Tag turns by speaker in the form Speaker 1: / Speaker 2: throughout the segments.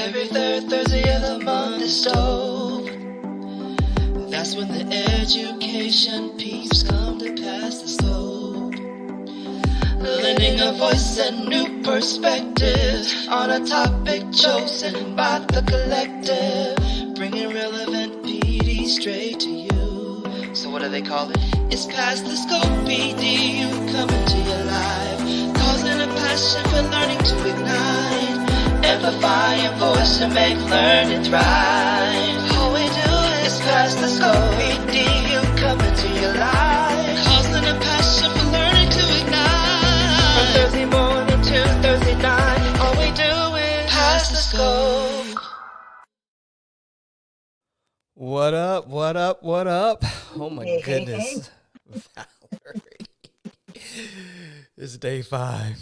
Speaker 1: Every third Thursday of the month is dope. That's when the education peeps come to pass the scope. Lending a voice and new perspectives on a topic chosen by the collective. Bringing relevant PD straight to you. So what do they call it? It's past the scope, PDU coming to your life. Causing a passion for learning to ignite. Amplify your voice to make learning thrive. All we do is pass the scope, PDU coming to your life. Causing a passion for learning to ignite. From Thursday morning to Thursday night, all we do is pass the scope.
Speaker 2: What up? What up? What up? Oh my
Speaker 3: Hey,
Speaker 2: goodness. Valerie. It's day 5.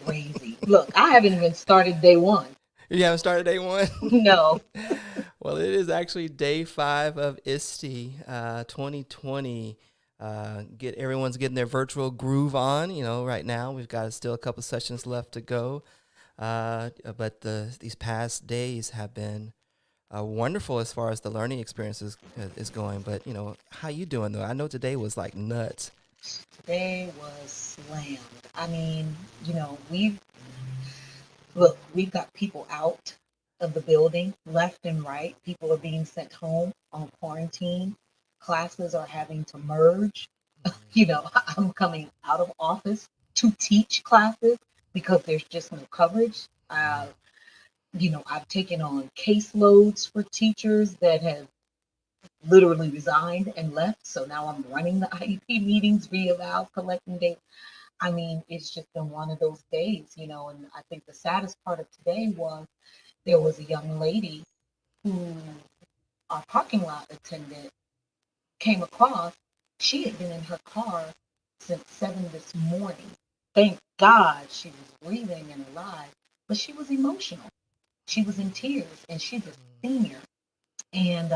Speaker 3: Crazy. Look, I haven't even started day 1.
Speaker 2: You haven't started day 1?
Speaker 3: No.
Speaker 2: Well, it is actually day 5 of ISTE 2020. Everyone's getting their virtual groove on. Right now we've got still a couple sessions left to go. But these past days have been wonderful as far as the learning experience is going. But, how you doing, though? I know today was like nuts.
Speaker 3: Today was slammed. I mean, we've got people out of the building left and right. People are being sent home on quarantine. Classes are having to merge. I'm coming out of office to teach classes because there's just no coverage. I've taken on caseloads for teachers that have literally resigned and left. So now I'm running the IEP meetings, reeval, collecting data. I mean, it's just been one of those days, and I think the saddest part of today was there was a young lady who our parking lot attendant came across. She had been in her car since 7 this morning. Thank God she was breathing and alive, but she was emotional. She was in tears, and she's a senior. And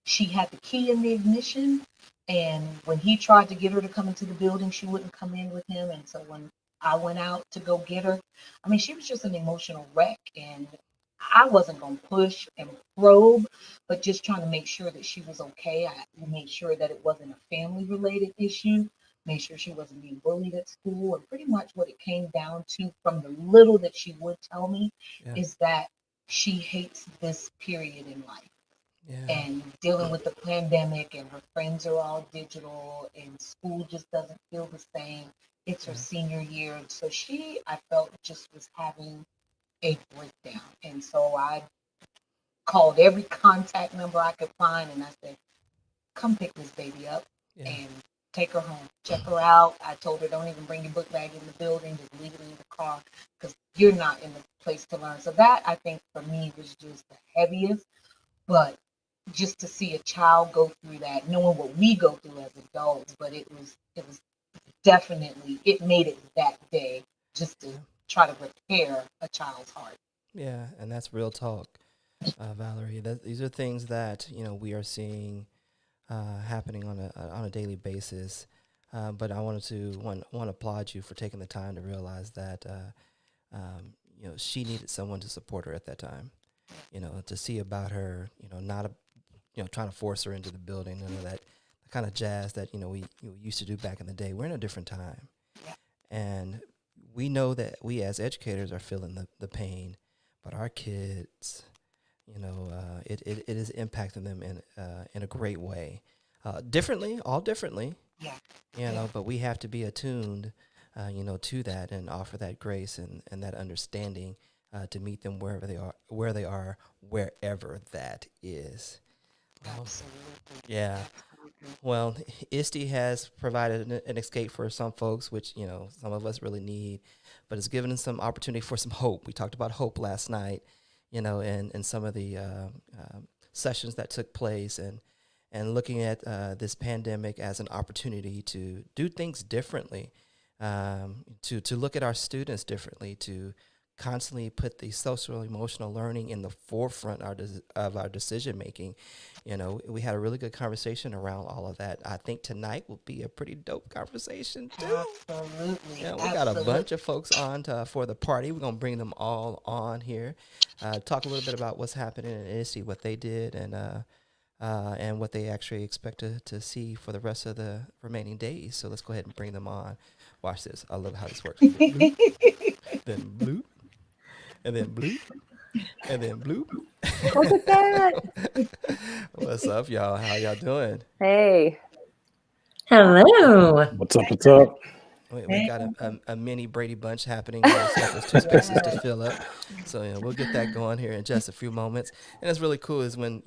Speaker 3: she had the key in the ignition, and when he tried to get her to come into the building, she wouldn't come in with him. And so when I went out to go get her, I mean, she was just an emotional wreck, and I wasn't going to push and probe, but just trying to make sure that she was okay. I made sure that it wasn't a family related issue, made sure she wasn't being bullied at school. And pretty much what it came down to, from the little that she would tell me, is that she hates this period in life. And dealing with the pandemic, and her friends are all digital, and school just doesn't feel the same. It's her senior year. And so I felt, just was having a breakdown. And so I called every contact number I could find, and I said, come pick this baby up and take her home, check her out. I told her, don't even bring your book bag in the building, just leave it in the car, because you're not in the place to learn. So that, I think, for me was just the heaviest. But just to see a child go through that, knowing what we go through as adults, but it was definitely, it made it that day, just to try to repair a child's heart.
Speaker 2: Yeah, and that's real talk, Valerie. These are things that we are seeing happening on a daily basis. But I wanted to want to applaud you for taking the time to realize that she needed someone to support her at that time. To see about her, not trying to force her into the building, none of that kind of jazz that we used to do back in the day. We're in a different time, and we know that we as educators are feeling the pain, but our kids, it is impacting them in a great way, all differently. But we have to be attuned, to that, and offer that grace and that understanding to meet them wherever they are, wherever that is. Well, ISTE has provided an escape for some folks, which some of us really need, but it's given us some opportunity for some hope. We talked about hope last night, and some of the sessions that took place, and looking at this pandemic as an opportunity to do things differently, to look at our students differently, to constantly put the social emotional learning in the forefront of our decision making. We had a really good conversation around all of that. I think tonight will be a pretty dope conversation too.
Speaker 3: Absolutely.
Speaker 2: Yeah, we got a bunch of folks on for the party. We're gonna bring them all on here, talk a little bit about what's happening in ISTE, what they did, and what they actually expect to see for the rest of the remaining days. So let's go ahead and bring them on. Watch this. I love how this works. Bloop, then bloop, and then bloop, and then bloop.
Speaker 4: Look at that.
Speaker 2: What's up, y'all? How y'all doing?
Speaker 4: Hey.
Speaker 5: Hello.
Speaker 6: What's up? What's up?
Speaker 2: We got a mini Brady Bunch happening here. So there's 2 spaces to fill up. So we'll get that going here in just a few moments. And it's really cool is when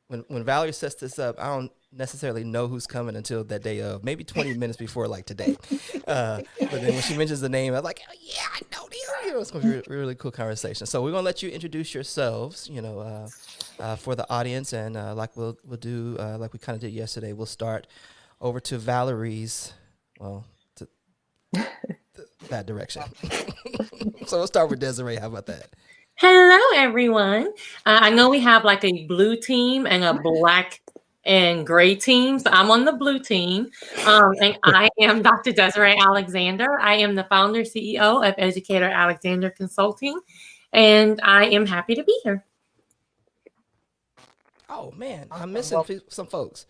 Speaker 2: Valerie sets this up, I don't necessarily know who's coming until that day of, maybe 20 minutes before, like today. But then when she mentions the name, I'm like, oh, yeah, I know them. It's going to be a really cool conversation. So we're going to let you introduce yourselves, for the audience. And like we'll do, like we kind of did yesterday, we'll start over to Valerie's, that direction. So we'll start with Desiree. How about that?
Speaker 5: Hello, everyone. I know we have like a blue team and a black and gray team. So I'm on the blue team. And I am Dr. Desiree Alexander. I am the founder CEO of Educator Alexander Consulting. And I am happy to be here.
Speaker 2: Oh, man. I'm missing some folks.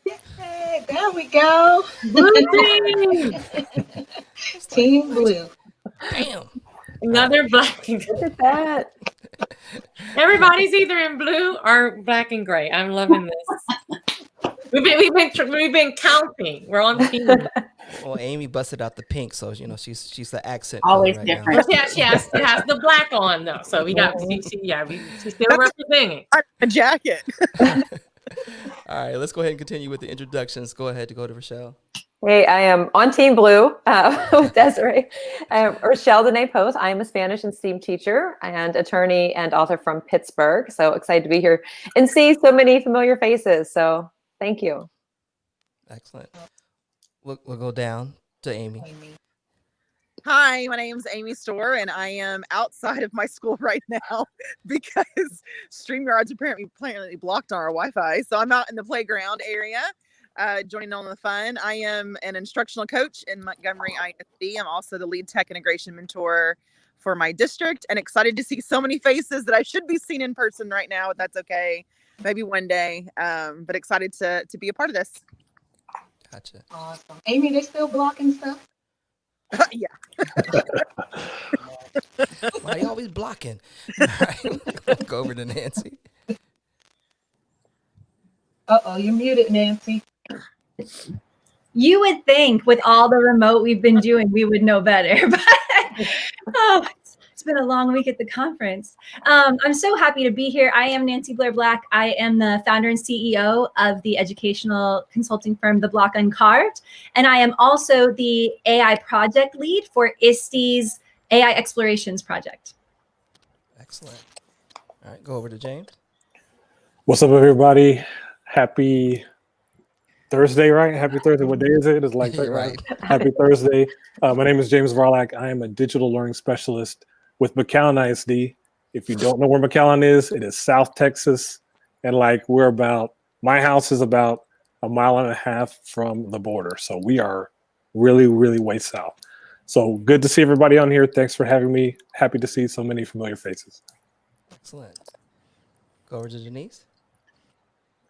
Speaker 3: Yay, there we go.
Speaker 5: Blue team.
Speaker 3: Team Blue.
Speaker 2: Bam.
Speaker 5: Another black and
Speaker 4: Look at that.
Speaker 5: Everybody's either in blue or black and gray. I'm loving this. We've been counting. We're on team.
Speaker 2: Well, Amy busted out the pink, so she's the accent.
Speaker 7: Always
Speaker 2: right
Speaker 7: different.
Speaker 5: Yeah, she has the black on though. So we got she's still representing.
Speaker 8: A jacket.
Speaker 2: All right, let's go ahead and continue with the introductions. Go to Rochelle.
Speaker 4: Hey, I am on Team Blue with Desiree. I am Rochelle Dene Post. I am a Spanish and STEAM teacher and attorney and author from Pittsburgh. So excited to be here and see so many familiar faces. So thank you.
Speaker 2: Excellent. We'll go down to Amy.
Speaker 8: Hi, my name's Amy Storr, and I am outside of my school right now because StreamYard's apparently blocked our Wi-Fi. So I'm out in the playground area, joining on the fun. I am an instructional coach in Montgomery ISD. I'm also the lead tech integration mentor for my district, and excited to see so many faces that I should be seen in person right now, if that's okay. Maybe one day, but excited to be a part of this.
Speaker 2: Gotcha.
Speaker 3: Awesome. Amy, they still blocking stuff?
Speaker 8: Yeah.
Speaker 2: Why are you always blocking? All right, we'll go over to Nancy.
Speaker 3: Uh-oh, you're muted, Nancy.
Speaker 9: You would think with all the remote we've been doing, we would know better. But it's been a long week at the conference. I'm so happy to be here. I am Nancy Blair Black. I am the founder and CEO of the educational consulting firm, The Block Uncarved. And I am also the AI project lead for ISTE's AI Explorations project.
Speaker 2: Excellent. All right, go over to James.
Speaker 6: What's up, everybody? Happy Thursday, right? Happy Thursday. What day is it? It's like
Speaker 2: You're right.
Speaker 6: Happy Thursday. My name is James Varlack. I am a digital learning specialist with McAllen ISD. If you don't know where McAllen is, it is South Texas. And my house is about 1.5 miles from the border. So we are really, really way south. So good to see everybody on here. Thanks for having me. Happy to see so many familiar faces.
Speaker 2: Excellent. Go over to Denise.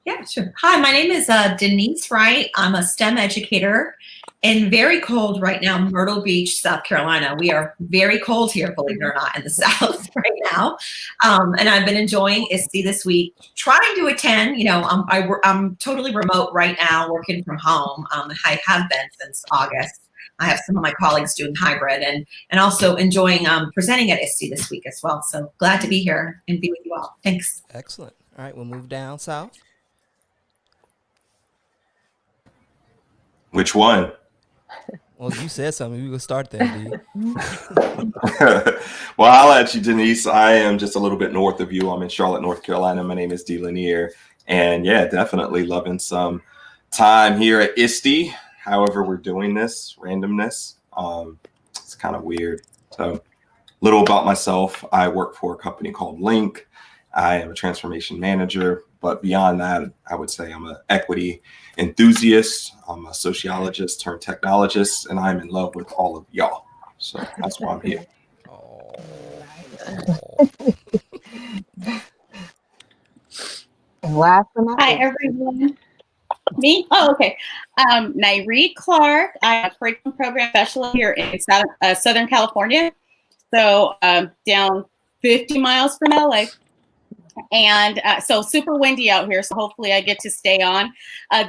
Speaker 7: Yeah, sure. Hi, my name is Denise Wright. I'm a STEM educator in very cold right now, Myrtle Beach, South Carolina. We are very cold here, believe it or not, in the South right now. And I've been enjoying ISTE this week, trying to attend. I'm totally remote right now, working from home. I have been since August. I have some of my colleagues doing hybrid and also enjoying presenting at ISTE this week as well. So glad to be here and be with you all. Thanks.
Speaker 2: Excellent. All right, we'll move down south.
Speaker 10: Which one?
Speaker 2: Well, you said something. We will start there, D.
Speaker 10: Well, I'll at you, Denise. I am just a little bit north of you. I'm in Charlotte, North Carolina. My name is D. Lanier. And yeah, definitely loving some time here at ISTE. However, we're doing this randomness. It's kind of weird. So little about myself. I work for a company called Link. I am a transformation manager, but beyond that, I would say I'm an equity enthusiast. I'm a sociologist turned technologist, and I'm in love with all of y'all. So that's why I'm here.
Speaker 3: And last but not
Speaker 11: Hi,
Speaker 3: least,
Speaker 11: everyone. Me? Oh, okay. Nyree Clark. I'm a curriculum program specialist here in Southern California. So down 50 miles from LA. And so super windy out here. So hopefully I get to stay on.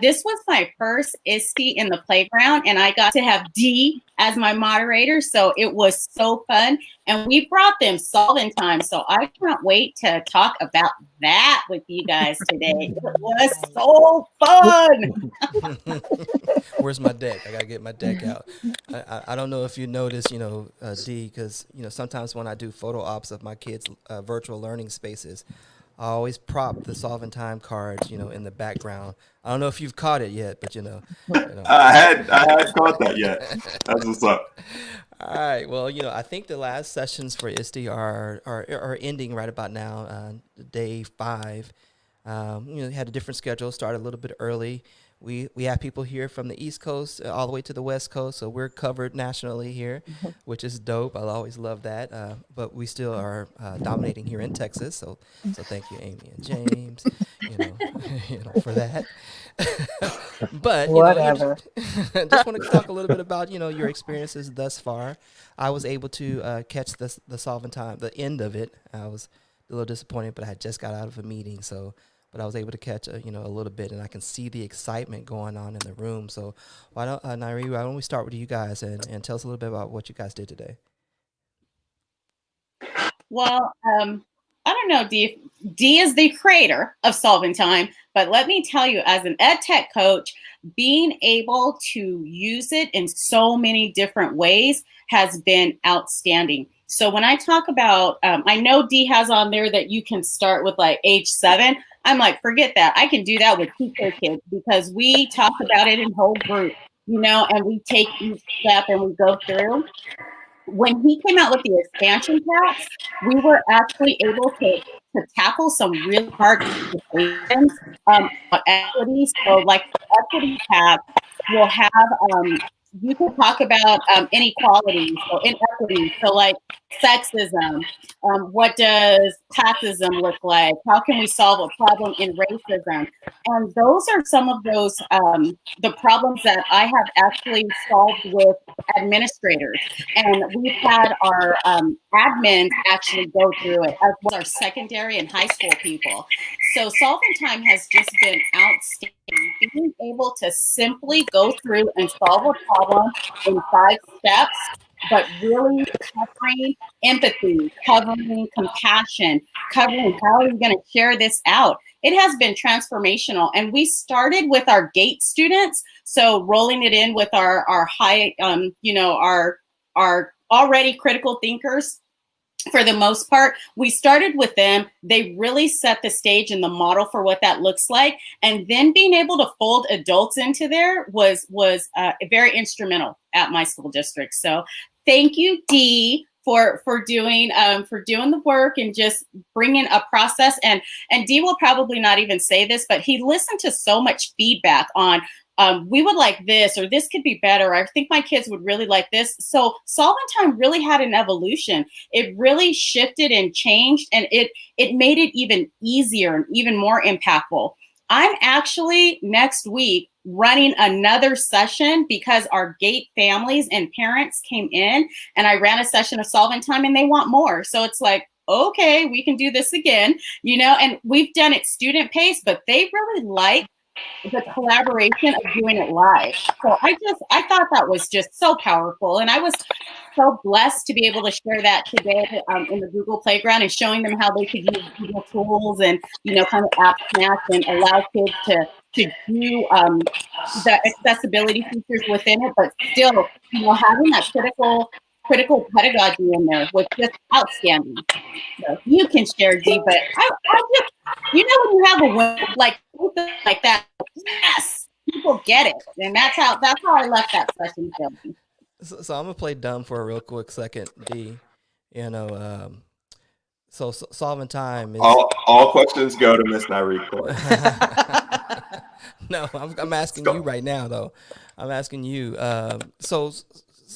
Speaker 11: This was my first ISTE in the playground, and I got to have Dee as my moderator. So it was so fun. And we brought them solving time. So I can't wait to talk about that with you guys today. It was so fun.
Speaker 2: Where's my deck? I gotta get my deck out. I don't know if you noticed, Dee, because sometimes when I do photo ops of my kids' virtual learning spaces, I always prop the solving time cards, in the background. I don't know if you've caught it yet, but
Speaker 10: I had caught that yet. That's what's up.
Speaker 2: All right. Well, I think the last sessions for ISTE are ending right about now. Day 5. Had a different schedule. Started a little bit early. We have people here from the East Coast all the way to the West Coast, so we're covered nationally here, which is dope. I'll always love that. But we still are dominating here in Texas, so thank you, Amy and James, for that. But
Speaker 3: whatever.
Speaker 2: just want to talk a little bit about your experiences thus far. I was able to catch the solving time, the end of it. I was a little disappointed, but I had just got out of a meeting, but I was able to catch a little bit, and I can see the excitement going on in the room. So why don't Nyree, why don't we start with you guys and tell us a little bit about what you guys did today?
Speaker 11: Well, I don't know, Dee is the creator of Solving Time, but let me tell you, as an ed tech coach, being able to use it in so many different ways has been outstanding. So when I talk about, I know Dee has on there that you can start with like age 7. I'm like, forget that. I can do that with 2 kids because we talk about it in whole group, and we take each step and we go through. When he came out with the expansion packs, we were actually able to tackle some really hard conversations about equity. So like the equity pack will have, you can talk about inequality, so inequity, so like sexism, what does classism look like? How can we solve a problem in racism? And those are some of those, the problems that I have actually solved with administrators. And we've had our admins actually go through it, as well as our secondary and high school people. So Solving Time has just been outstanding. Being able to simply go through and solve a problem in 5 steps, but really covering empathy, covering compassion, covering how are you going to share this out. It has been transformational. And we started with our GATE students. So rolling it in with our high, our already critical thinkers. For the most part, we started with them. They really set the stage and the model for what that looks like. And then being able to fold adults into there was very instrumental at my school district. So thank you, Dee, for doing the work and just bringing a process. And Dee will probably not even say this, but he listened to so much feedback on we would like this, or this could be better. I think my kids would really like this. So Solving Time really had an evolution. It really shifted and changed, and it made it even easier and even more impactful. I'm actually next week running another session because our GATE families and parents came in, and I ran a session of Solving Time and they want more. So it's like, okay, we can do this again, and we've done it student paced, but they really like the collaboration of doing it live. So I thought that was just so powerful. And I was so blessed to be able to share that today in the Google Playground and showing them how they could use Google tools and, kind of app snacks and allow kids to do the accessibility features within it, but still, having that critical pedagogy in there was just outstanding. So you can share, Dee, but I just, when you have a win like that, yes, people get it, and that's how I left that session feeling.
Speaker 2: So I'm gonna play dumb for a real quick second, Dee, You know, so solving time is
Speaker 10: All questions go to Miss Nyree Clark.
Speaker 2: no. I'm asking you right now, though. I'm asking you.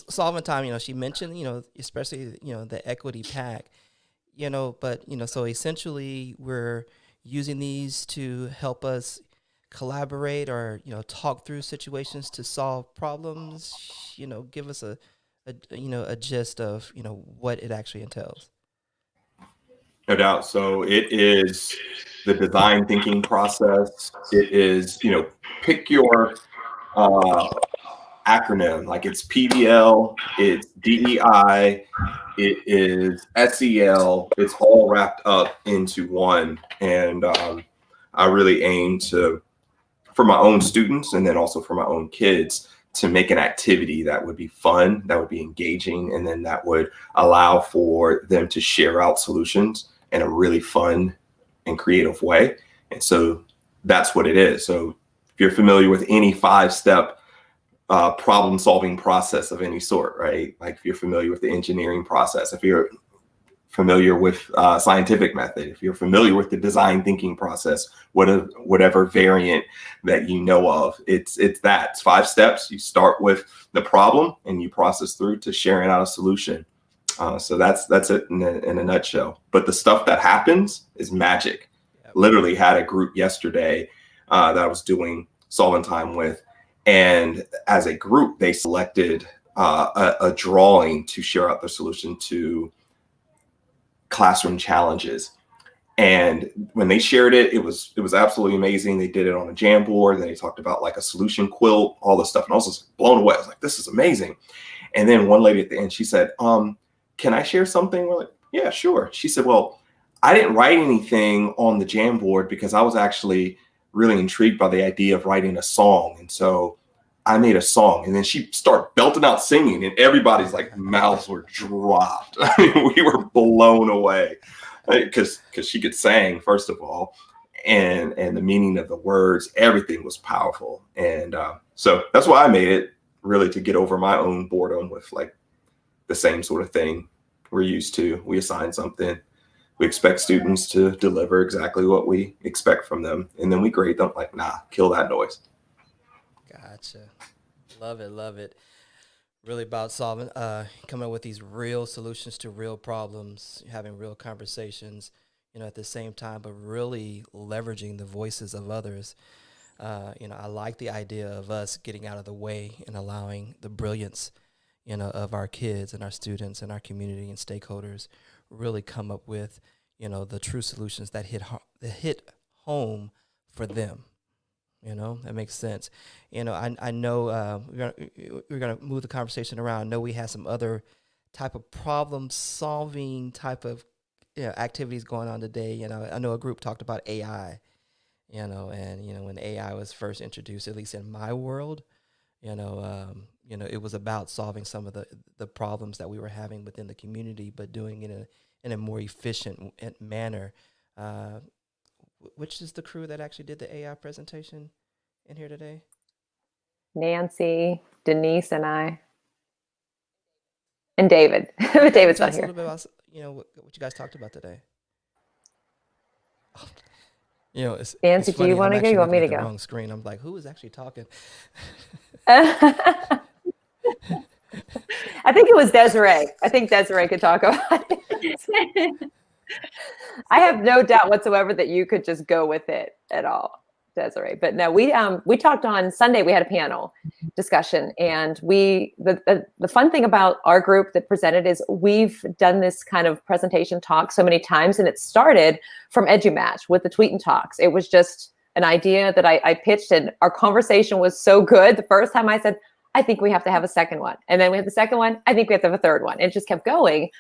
Speaker 2: Solving time. You know, she mentioned. You know, especially the equity pack. You know, but so essentially we're using these to help us collaborate or talk through situations to solve problems. Give us a gist of what it actually entails.
Speaker 10: No doubt. So it is the design thinking process. It is, pick your acronym. Like it's PBL, it's DEI, it is SEL. It's all wrapped up into one. And I really aim to, for my own students and then also for my own kids, to make an activity that would be fun, that would be engaging, and then that would allow for them to share out solutions in a really fun and creative way. And so that's what it is. So if you're familiar with any 5-step problem solving process of any sort, right? Like if you're familiar with the engineering process, if you're familiar with scientific method, if you're familiar with the design thinking process, whatever variant that you know of, it's 5 steps. You start with the problem and you process through to sharing out a solution. So that's it in a nutshell. But the stuff that happens is magic. Literally had a group yesterday that I was doing solving time with, and as a group they selected a drawing to share out their solution to classroom challenges. And when they shared it, it was absolutely amazing. They did it on a Jamboard. Then they talked about like a solution quilt, all this stuff. And I was just blown away. I was like, this is amazing. And then one lady at the end, she said, can I share something? We're like, yeah, sure. She said, well, I didn't write anything on the Jamboard because I was actually really intrigued by the idea of writing a song. And so I made a song. And then she started belting out singing, and everybody's like mouths were dropped. I mean, we were blown away because she could sing, first of all, and the meaning of the words, everything was powerful. And so that's why I made it, really to get over my own boredom with like the same sort of thing we're used to. We assign something. We expect students to deliver exactly what we expect from them. And then we grade them like, nah, kill that noise.
Speaker 2: Gotcha. Love it. Love it. Really about solving, coming up with these real solutions to real problems, having real conversations, at the same time, but really leveraging the voices of others. I like the idea of us getting out of the way and allowing the brilliance, of our kids and our students and our community and stakeholders really come up with, the true solutions that hit home for them. That makes sense. I know we're gonna move the conversation around. I know we had some other type of problem solving type of activities going on today. I know a group talked about AI. And when AI was first introduced, at least in my world, it was about solving some of the problems that we were having within the community, but doing it in a more efficient manner. Which is the crew that actually did the AI presentation in here today?
Speaker 4: Nancy, Denise, and I, and David. David's
Speaker 2: Tell
Speaker 4: not
Speaker 2: us
Speaker 4: here.
Speaker 2: a little bit about what you guys talked about today. It's
Speaker 4: Nancy,
Speaker 2: it's
Speaker 4: do you
Speaker 2: funny,
Speaker 4: want
Speaker 2: I'm
Speaker 4: to go? You
Speaker 2: actually
Speaker 4: want me to
Speaker 2: looking at the
Speaker 4: go?
Speaker 2: wrong screen. I'm like, who is actually talking?
Speaker 4: I think it was Desiree. I think Desiree could talk about it. I have no doubt whatsoever that you could just go with it at all, Desiree. But no, we talked on Sunday. We had a panel discussion, and the fun thing about our group that presented is we've done this kind of presentation talk so many times, and it started from EduMatch with the Tweet and Talks. It was just an idea that I pitched, and our conversation was so good. The first time I said, I think we have to have a second one. And then we had the second one. I think we have to have a third one. And it just kept going.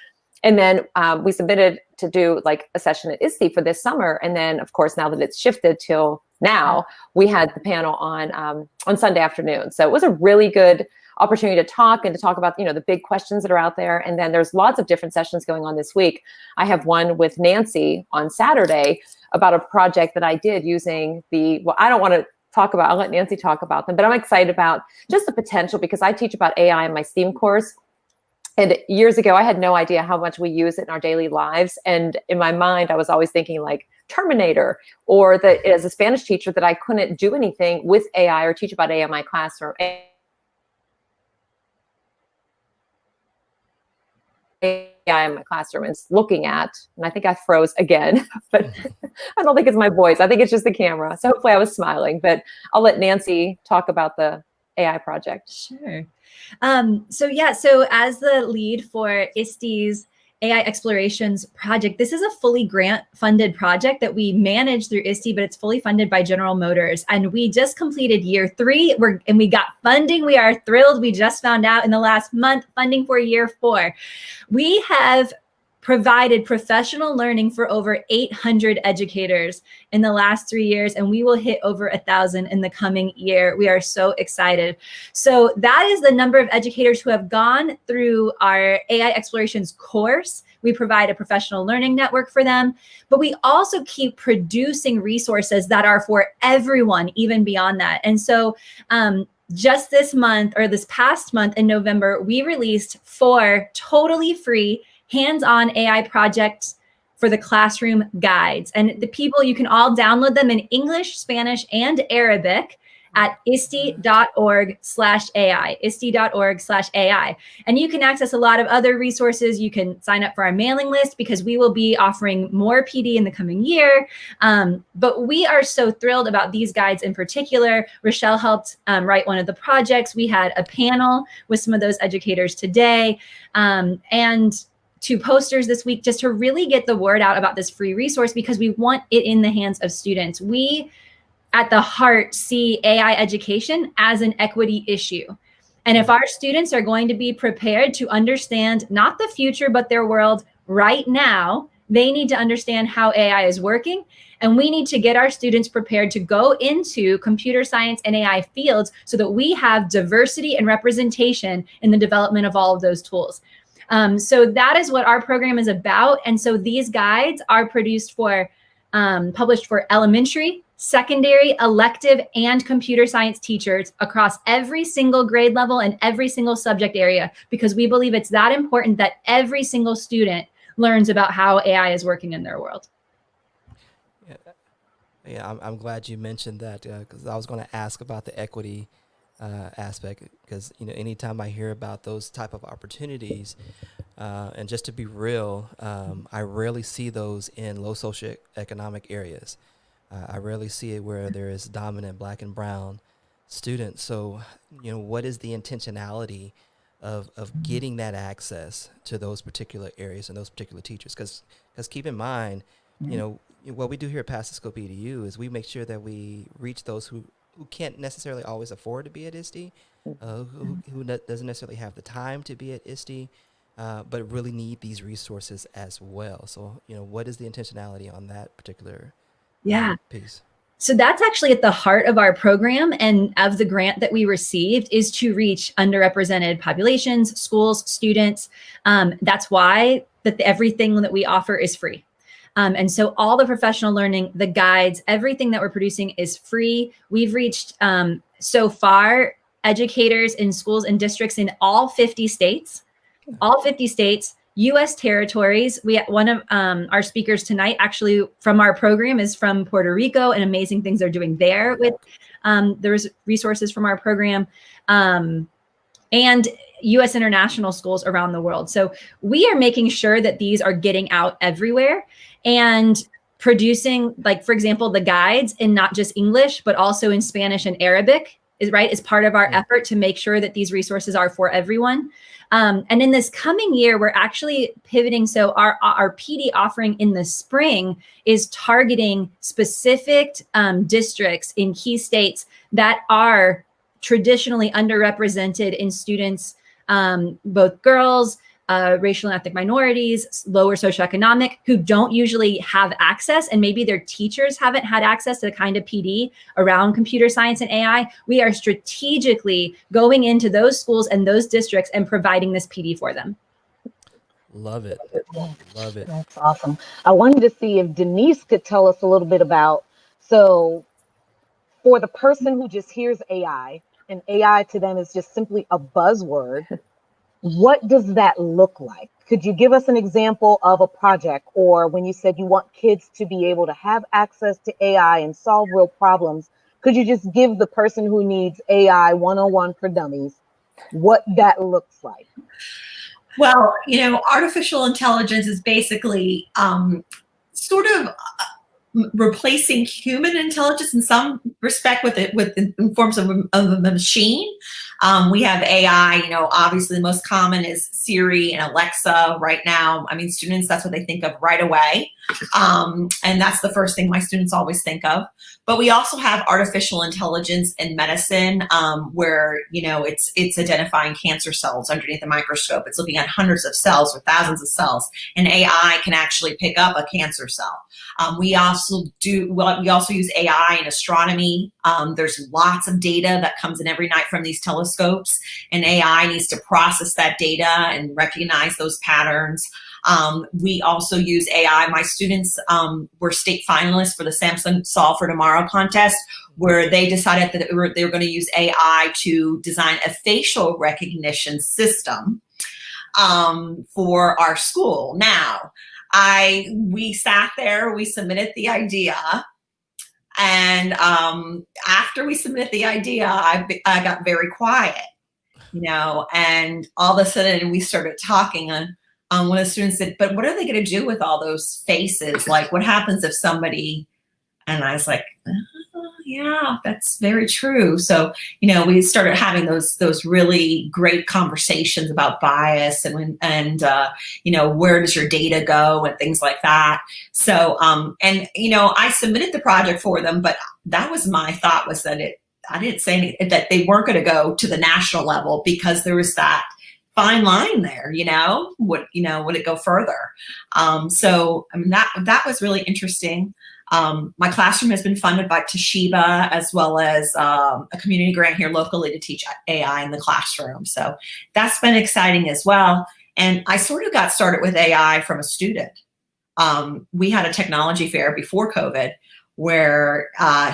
Speaker 4: And then we submitted to do like a session at ISTE for this summer. And then, of course, now that it's shifted till now, we had the panel on Sunday afternoon. So it was a really good opportunity to talk about, the big questions that are out there. And then there's lots of different sessions going on this week. I have one with Nancy on Saturday about a project that I did using I don't want to talk about, I'll let Nancy talk about them, but I'm excited about just the potential because I teach about AI in my STEAM course. And years ago, I had no idea how much we use it in our daily lives. And in my mind, I was always thinking like Terminator, or that as a Spanish teacher that I couldn't do anything with AI or teach about AI in my classroom. AI in my classroom and looking at, and I think I froze again, but I don't think it's my voice. I think it's just the camera. So hopefully I was smiling, but I'll let Nancy talk about the AI project.
Speaker 9: Sure. So as the lead for ISTE's AI Explorations project, this is a fully grant-funded project that we manage through ISTE, but it's fully funded by General Motors. And we just completed year 3, and we got funding. We are thrilled. We just found out in the last month funding for year 4. We have provided professional learning for over 800 educators in the last 3 years, and we will hit over 1,000 in the coming year. We are so excited. So that is the number of educators who have gone through our AI Explorations course. We provide a professional learning network for them, but we also keep producing resources that are for everyone, even beyond that. And so just this month, or this past month in November, we released 4 totally free hands-on AI projects for the classroom guides. And the people, you can all download them in English, Spanish, and Arabic at iste.org/AI, iste.org/AI. And you can access a lot of other resources. You can sign up for our mailing list because we will be offering more PD in the coming year. But we are so thrilled about these guides in particular. Rochelle helped write one of the projects. We had a panel with some of those educators today. And 2 posters this week just to really get the word out about this free resource, because we want it in the hands of students. We, at the heart, see AI education as an equity issue. And if our students are going to be prepared to understand not the future, but their world right now, they need to understand how AI is working. And we need to get our students prepared to go into computer science and AI fields so that we have diversity and representation in the development of all of those tools. So that is what our program is about. And so these guides are published for elementary, secondary, elective, and computer science teachers across every single grade level and every single subject area, because we believe it's that important that every single student learns about how AI is working in their world.
Speaker 2: Yeah, I'm glad you mentioned that, because I was going to ask about the equity aspect, because anytime I hear about those type of opportunities, and just to be real, I rarely see those in low socioeconomic areas. I rarely see it where there is dominant Black and brown students. So what is the intentionality of getting that access to those particular areas and those particular teachers? Because keep in mind, what we do here at Past the Scope EDU is we make sure that we reach those who can't necessarily always afford to be at ISTE, who doesn't necessarily have the time to be at ISTE, but really need these resources as well. So, what is the intentionality on that particular piece?
Speaker 9: So that's actually at the heart of our program and of the grant that we received, is to reach underrepresented populations, schools, students. That's why everything that we offer is free. And so all the professional learning, the guides, everything that we're producing is free. We've reached so far educators in schools and districts in all 50 states, U.S. territories. One of our speakers tonight, actually from our program, is from Puerto Rico, and amazing things they're doing there with the resources from our program, and U.S. international schools around the world. So we are making sure that these are getting out everywhere and producing, like, for example, the guides in not just English, but also in Spanish and Arabic is part of our effort to make sure that these resources are for everyone. And in this coming year, we're actually pivoting. So our PD offering in the spring is targeting specific districts in key states that are traditionally underrepresented in students, both girls, racial and ethnic minorities, lower socioeconomic, who don't usually have access, and maybe their teachers haven't had access to the kind of PD around computer science and AI. We are strategically going into those schools and those districts and providing this PD for them.
Speaker 2: Love it. Love it.
Speaker 3: That's awesome. I wanted to see if Denise could tell us a little bit about, so for the person who just hears AI, and AI to them is just simply a buzzword, what does that look like? Could you give us an example of a project, or when you said you want kids to be able to have access to AI and solve real problems, could you just give the person who needs AI 101 for dummies what that looks like?
Speaker 7: Well, artificial intelligence is basically sort of replacing human intelligence in some respect in forms of a machine. We have AI, obviously the most common is Siri and Alexa right now. I mean, students, that's what they think of right away. And that's the first thing my students always think of. But we also have artificial intelligence in medicine, where, it's identifying cancer cells underneath a microscope. It's looking at hundreds of cells or thousands of cells, and AI can actually pick up a cancer cell. We also use AI in astronomy. There's lots of data that comes in every night from these telescopes, and AI needs to process that data and recognize those patterns. We also use AI. My students were state finalists for the Samsung Solve for Tomorrow contest, where they decided that they were going to use AI to design a facial recognition system for our school. Now, we sat there, we submitted the idea, and after we submitted the idea, I got very quiet, and all of a sudden we started talking, and one of the students said, "But what are they going to do with all those faces? Like, what happens if somebody?" And I was like, yeah, that's very true. So, we started having those really great conversations about bias and where does your data go and things like that. So, I submitted the project for them, but that was my thought, was that I didn't say that they weren't going to go to the national level, because there was that fine line there, would it go further? So, I mean, that was really interesting. My classroom has been funded by Toshiba, as well as a community grant here locally to teach AI in the classroom. So that's been exciting as well. And I sort of got started with AI from a student. We had a technology fair before COVID where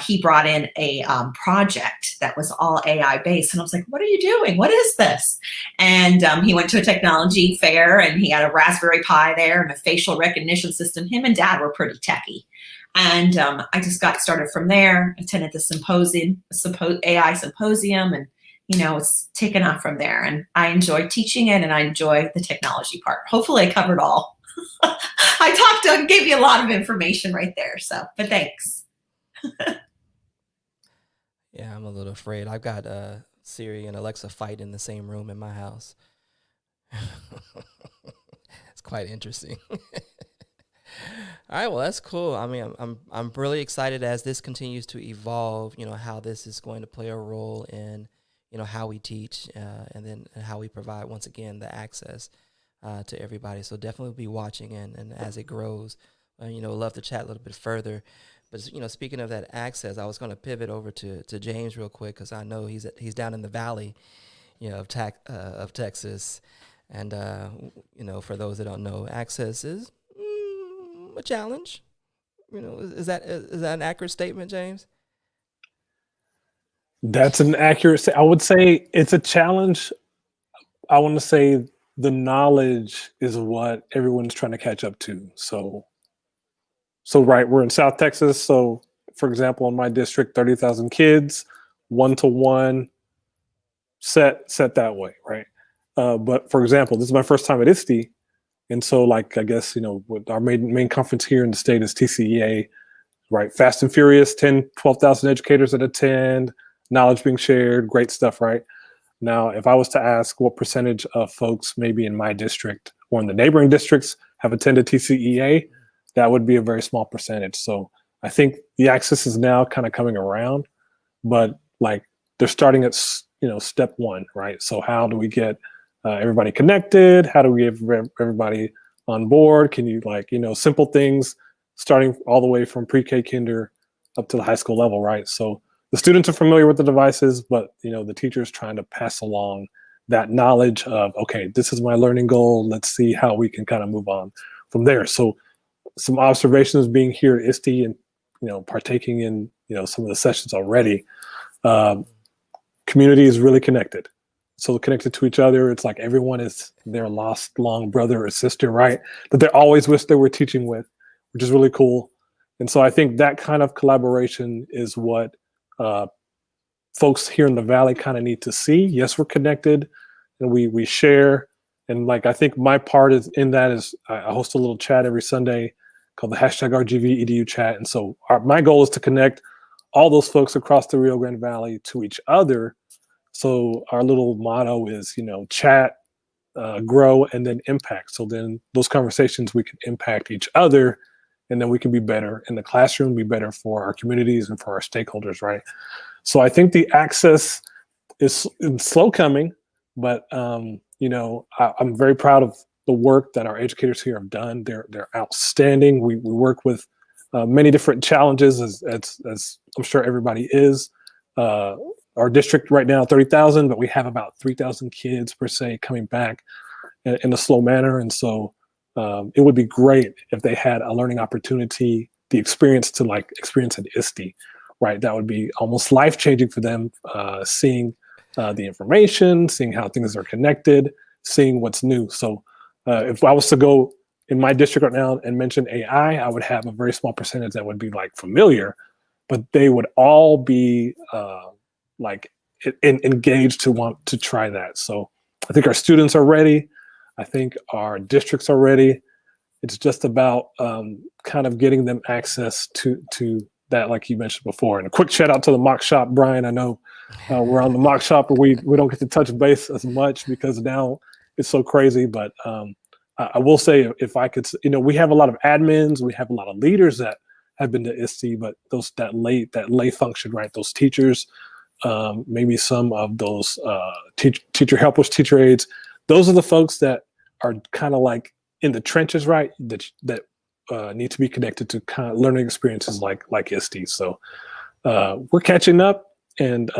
Speaker 7: he brought in a project that was all AI based. And I was like, what are you doing? What is this? And he went to a technology fair, and he had a Raspberry Pi there and a facial recognition system. Him and Dad were pretty techie. And I just got started from there, attended the symposium, AI symposium, and, it's taken off from there. And I enjoy teaching it, and I enjoy the technology part. Hopefully I covered all. I gave you a lot of information right there. So, but thanks.
Speaker 2: Yeah, I'm a little afraid. I've got Siri and Alexa fight in the same room in my house. It's quite interesting. All right, well, that's cool. I mean, I'm really excited as this continues to evolve, how this is going to play a role in, how we teach, and then how we provide, once again, the access to everybody. So definitely be watching, and as it grows, love to chat a little bit further. But, speaking of that access, I was going to pivot over to James real quick, because I know he's down in the valley, of Texas. And, for those that don't know, access is a challenge. Is that an accurate statement, James?
Speaker 6: That's an accurate. I would say it's a challenge. I want to say the knowledge is what everyone's trying to catch up to. So right, we're in South Texas. So, for example, in my district, 30,000 kids, 1-to-1 set that way, right? But for example, this is my first time at ISTE. And so, I guess, with our main conference here in the state is TCEA, right? Fast and Furious, 12,000 educators that attend, knowledge being shared, great stuff, right? Now, if I was to ask what percentage of folks maybe in my district or in the neighboring districts have attended TCEA, that would be a very small percentage. So I think the access is now kind of coming around, but they're starting at, step one, right? So how do we get everybody connected? How do we get everybody on board? Can you simple things starting all the way from pre-K kinder up to the high school level, right? So the students are familiar with the devices, but the teacher is trying to pass along that knowledge of, okay, this is my learning goal. Let's see how we can kind of move on from there. So some observations being here at ISTE and partaking in some of the sessions already. Community is really connected. so connected to each other. It's like everyone is their lost long brother or sister, right? That they always wish they were teaching with, which is really cool. And so I think that kind of collaboration is what folks here in the Valley kind of need to see. Yes, we're connected and we share. And like, I think my part is in that is I host a little chat every Sunday called the #RGV chat. And so my goal is to connect all those folks across the Rio Grande Valley to each other. So our little motto is, chat, grow, and then impact. So then those conversations, we can impact each other, and then we can be better in the classroom, be better for our communities and for our stakeholders, right? So I think the access is slow coming, but I'm very proud of the work that our educators here have done. They're outstanding. We work with many different challenges, as I'm sure everybody is. Our district right now, 30,000, but we have about 3,000 kids per se coming back in a slow manner. And so it would be great if they had a learning opportunity, the experience to experience an ISTE, right? That would be almost life-changing for them, seeing the information, seeing how things are connected, seeing what's new. So if I was to go in my district right now and mention AI, I would have a very small percentage that would be familiar, but they would all be engaged to want to try that. So I think our students are ready. I think our districts are ready. It's just about kind of getting them access to that, like you mentioned before. And a quick shout out to the mock shop, Brian. I know we're on the mock shop, but we don't get to touch base as much because now it's so crazy. But I will say, if I could, we have a lot of admins, we have a lot of leaders that have been to ISTE, but that lay function, right? Those teachers, maybe some of those teacher helpers, teacher aides. Those are the folks that are kind of in the trenches, right? That need to be connected to kind of learning experiences like ISTE. So we're catching up. And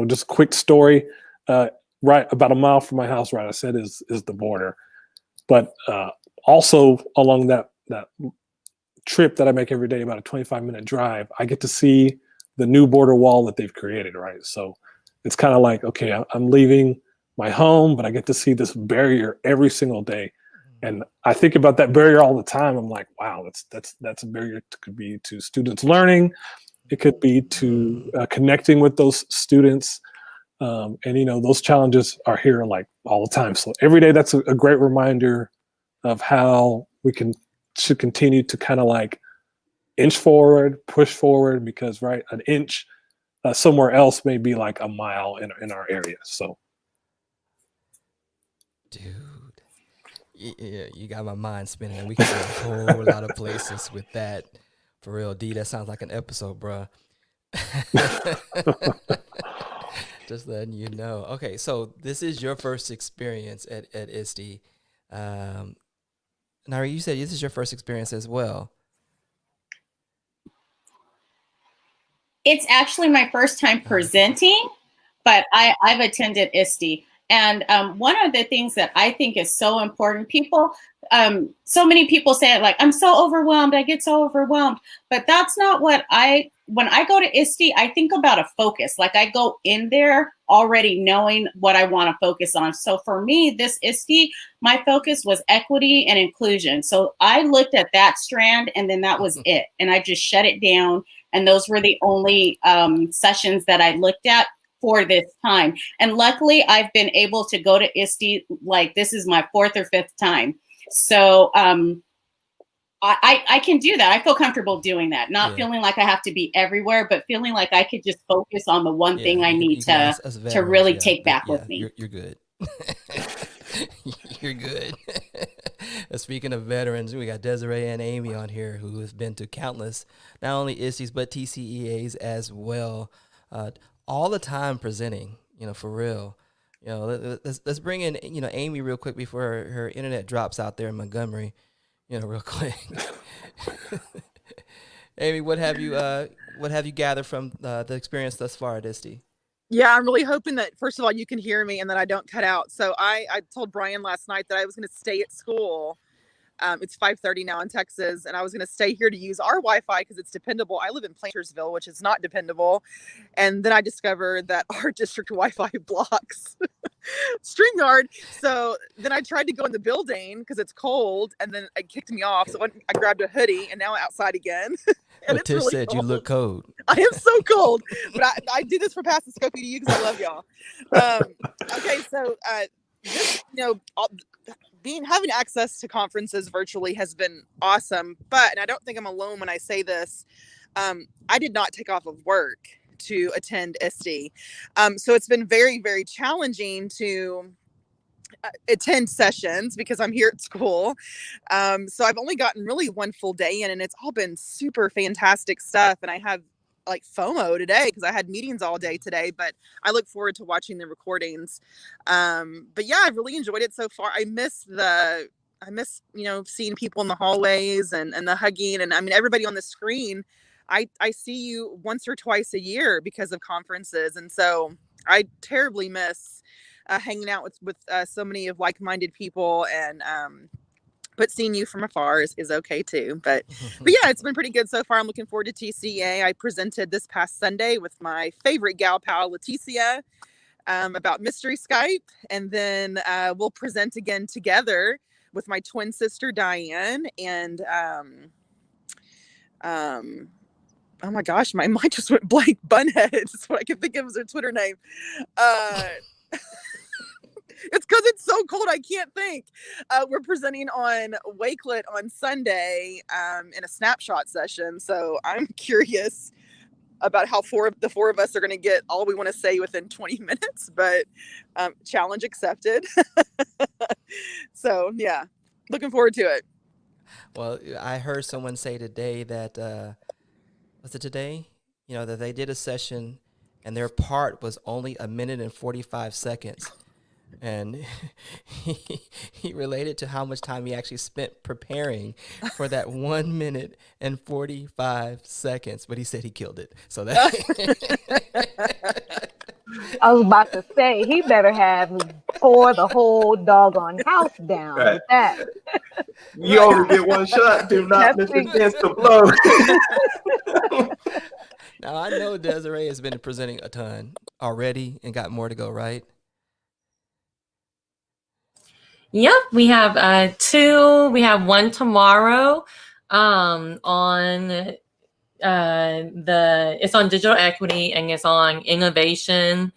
Speaker 6: just a quick story. Right about a mile from my house, right, I said is the border. But also along that trip that I make every day, about a 25-minute drive, I get to see the new border wall that they've created, right? So it's kind of like, okay, I'm leaving my home, but I get to see this barrier every single day. And I think about that barrier all the time. I'm like, wow, that's a barrier. It could be to students learning. It could be to connecting with those students. And those challenges are here all the time. So every day, that's a great reminder of how we should continue to kind of inch forward, push forward, because right, an inch somewhere else may be like a mile in our area. So,
Speaker 2: dude, yeah, you got my mind spinning. We can go a whole lot of places with that. For real, D, that sounds like an episode, bruh. Just letting you know. Okay, so this is your first experience at ISTE. Nari, you said this is your first experience as well.
Speaker 11: It's actually my first time presenting, but I've attended ISTE. And one of the things that I think is so important, so many people say it I'm so overwhelmed, I get so overwhelmed. But that's not when I go to ISTE, I think about a focus. I go in there already knowing what I want to focus on. So for me, this ISTE, my focus was equity and inclusion. So I looked at that strand and then that was it. And I just shut it down. And those were the only sessions that I looked at for this time. And luckily, I've been able to go to ISTE, this is my 4th or 5th time. So I can do that. I feel comfortable doing that, not feeling like I have to be everywhere, but feeling like I could just focus on the one thing I need to really take back with me.
Speaker 2: You're good. You're good. Speaking of veterans, we got Desiree and Amy on here who has been to countless, not only ISTEs, but TCEAs as well. All the time presenting, for real. Let's bring in, Amy real quick before her internet drops out there in Montgomery, real quick. Amy, what have you gathered from the experience thus far at ISTE?
Speaker 8: Yeah, I'm really hoping that, first of all, you can hear me and that I don't cut out. So I told Brian last night that I was going to stay at school. It's 5:30 now in Texas, and I was going to stay here to use our Wi-Fi because it's dependable. I live in Plantersville, which is not dependable. And then I discovered that our district Wi-Fi blocks StreamYard. So then I tried to go in the building because it's cold, and then it kicked me off. So I grabbed a hoodie, and now I'm outside again. And
Speaker 2: But Tish said you look cold.
Speaker 8: I am so cold, but I do this for Pastor Scopey to you because I love y'all. Okay, so this, having access to conferences virtually has been awesome. But, and I don't think I'm alone when I say this, I did not take off of work to attend ISTE. So it's been very, very challenging to attend sessions because I'm here at school. So I've only gotten really one full day in, and it's all been super fantastic stuff. And I have like FOMO today because I had meetings all day today, but I look forward to watching the recordings. But yeah, I've really enjoyed it so far. I miss, seeing people in the hallways and the hugging. And I mean, everybody on the screen, I see you once or twice a year because of conferences. And so I terribly miss hanging out with so many of like-minded people, and but seeing you from afar is okay too. But yeah, it's been pretty good so far. I'm looking forward to TCA. I presented this past Sunday with my favorite gal pal, Leticia, about Mystery Skype, and then we'll present again together with my twin sister Diane, and oh my gosh, my mind just went blank. Bunhead is what I can think of as her Twitter name. It's because it's so cold I can't think. We're presenting on Wakelet on Sunday in a snapshot session. So I'm curious about how the four of us are going to get all we want to say within 20 minutes, but challenge accepted. So yeah, looking forward to it.
Speaker 2: Well, I heard someone say today that, was it today? That they did a session and their part was only 1 minute and 45 seconds. And he related to how much time he actually spent preparing for that 1 minute and 45 seconds. But he said he killed it. So that
Speaker 3: I was about to say, he better have tore the whole doggone house down with that.
Speaker 10: You only get one shot. Do not miss the chance to blow.
Speaker 2: Now, I know Desiree has been presenting a ton already and got more to go, right?
Speaker 5: Yep, we have 2. We have one tomorrow on it's on digital equity, and it's on innovation,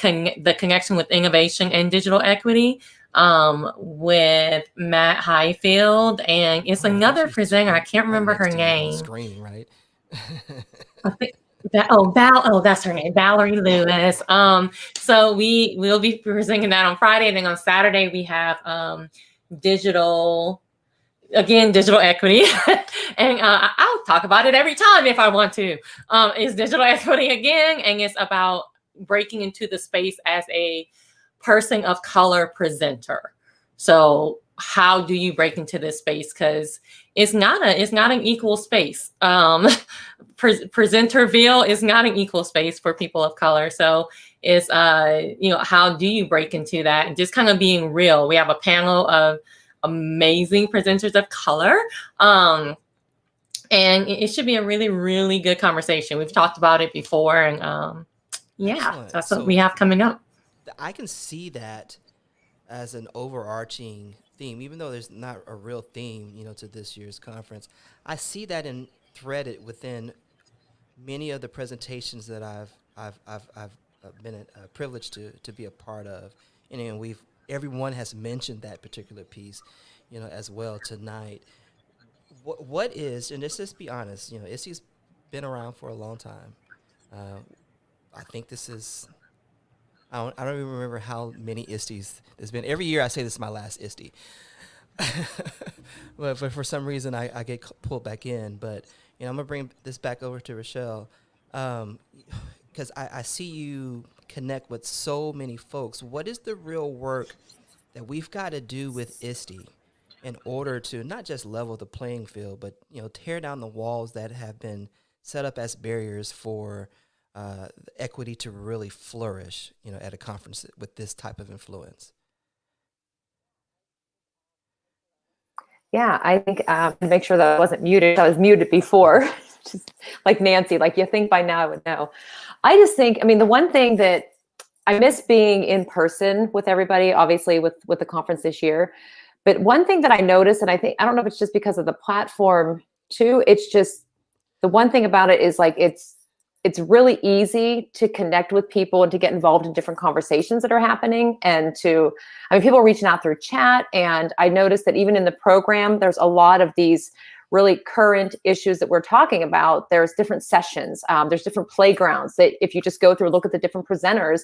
Speaker 5: the connection with innovation and digital equity with Matt Highfield, and it's another presenter. I can't remember her name.
Speaker 2: Screen, right?
Speaker 5: I think that's her name, Valerie Lewis. So we'll be presenting that on Friday, and then on Saturday we have digital equity, and I'll talk about it every time if I want to. It's digital equity again, and it's about breaking into the space as a person of color presenter. So how do you break into this space? Because it's not an equal space. Presenterville is not an equal space for people of color. So it's how do you break into that, and just kind of being real. We have a panel of amazing presenters of color, and it should be a really, really good conversation. We've talked about it before, and
Speaker 2: Excellent.
Speaker 5: That's what we have coming up.
Speaker 2: I can see that as an overarching theme, even though there's not a real theme, to this year's conference. I see that threaded within many of the presentations that I've been privileged to be a part of, and everyone has mentioned that particular piece, as well tonight. What is, and let's just be honest, ISTE's been around for a long time. I think this is, I don't even remember how many ISTEs there's been. Every year I say this is my last ISTE. but for some reason I get pulled back in. But I'm gonna bring this back over to Rochelle, because I see you connect with so many folks. What is the real work that we've got to do with ISTE in order to not just level the playing field, but tear down the walls that have been set up as barriers for equity to really flourish, at a conference with this type of influence?
Speaker 4: Yeah, I think to make sure that I wasn't muted, I was muted before, just like Nancy, like you think by now I would know. I just think, the one thing that I miss being in person with everybody, obviously with the conference this year. But one thing that I noticed, and I don't know if it's just because of the platform too, it's just the one thing about it is like it's really easy to connect with people and to get involved in different conversations that are happening. And people are reaching out through chat. And I noticed that even in the program, there's a lot of these really current issues that we're talking about. There's different sessions, there's different playgrounds that if you just go through and look at the different presenters,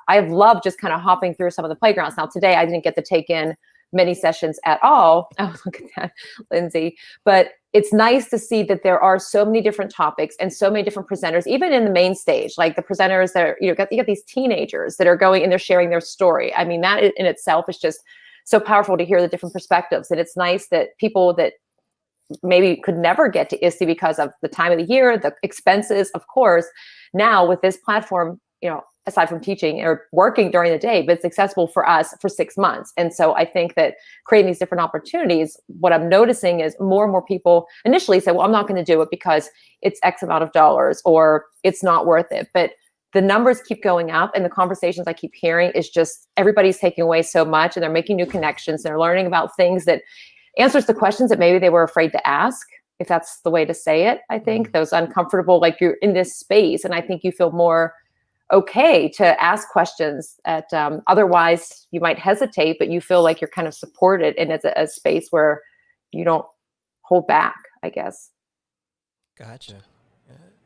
Speaker 4: I've loved just kind of hopping through some of the playgrounds. Now today I didn't get to take in many sessions at all. Oh, look at that, Lindsay. But it's nice to see that there are so many different topics and so many different presenters, even in the main stage, like the presenters that are, you got these teenagers that are going and they're sharing their story. I mean, that in itself is just so powerful to hear the different perspectives. And it's nice that people that maybe could never get to ISTE because of the time of the year, the expenses, of course, now with this platform, aside from teaching or working during the day, but it's accessible for us for 6 months. And so I think that creating these different opportunities, what I'm noticing is more and more people initially say, well, I'm not going to do it because it's X amount of dollars or it's not worth it. But the numbers keep going up and the conversations I keep hearing is just everybody's taking away so much and they're making new connections. They're learning about things that answers to questions that maybe they were afraid to ask, if that's the way to say it. I think those uncomfortable, like you're in this space and I think you feel more okay to ask questions that otherwise you might hesitate, but you feel like you're kind of supported and it's a space where you don't hold back, I guess.
Speaker 2: Gotcha.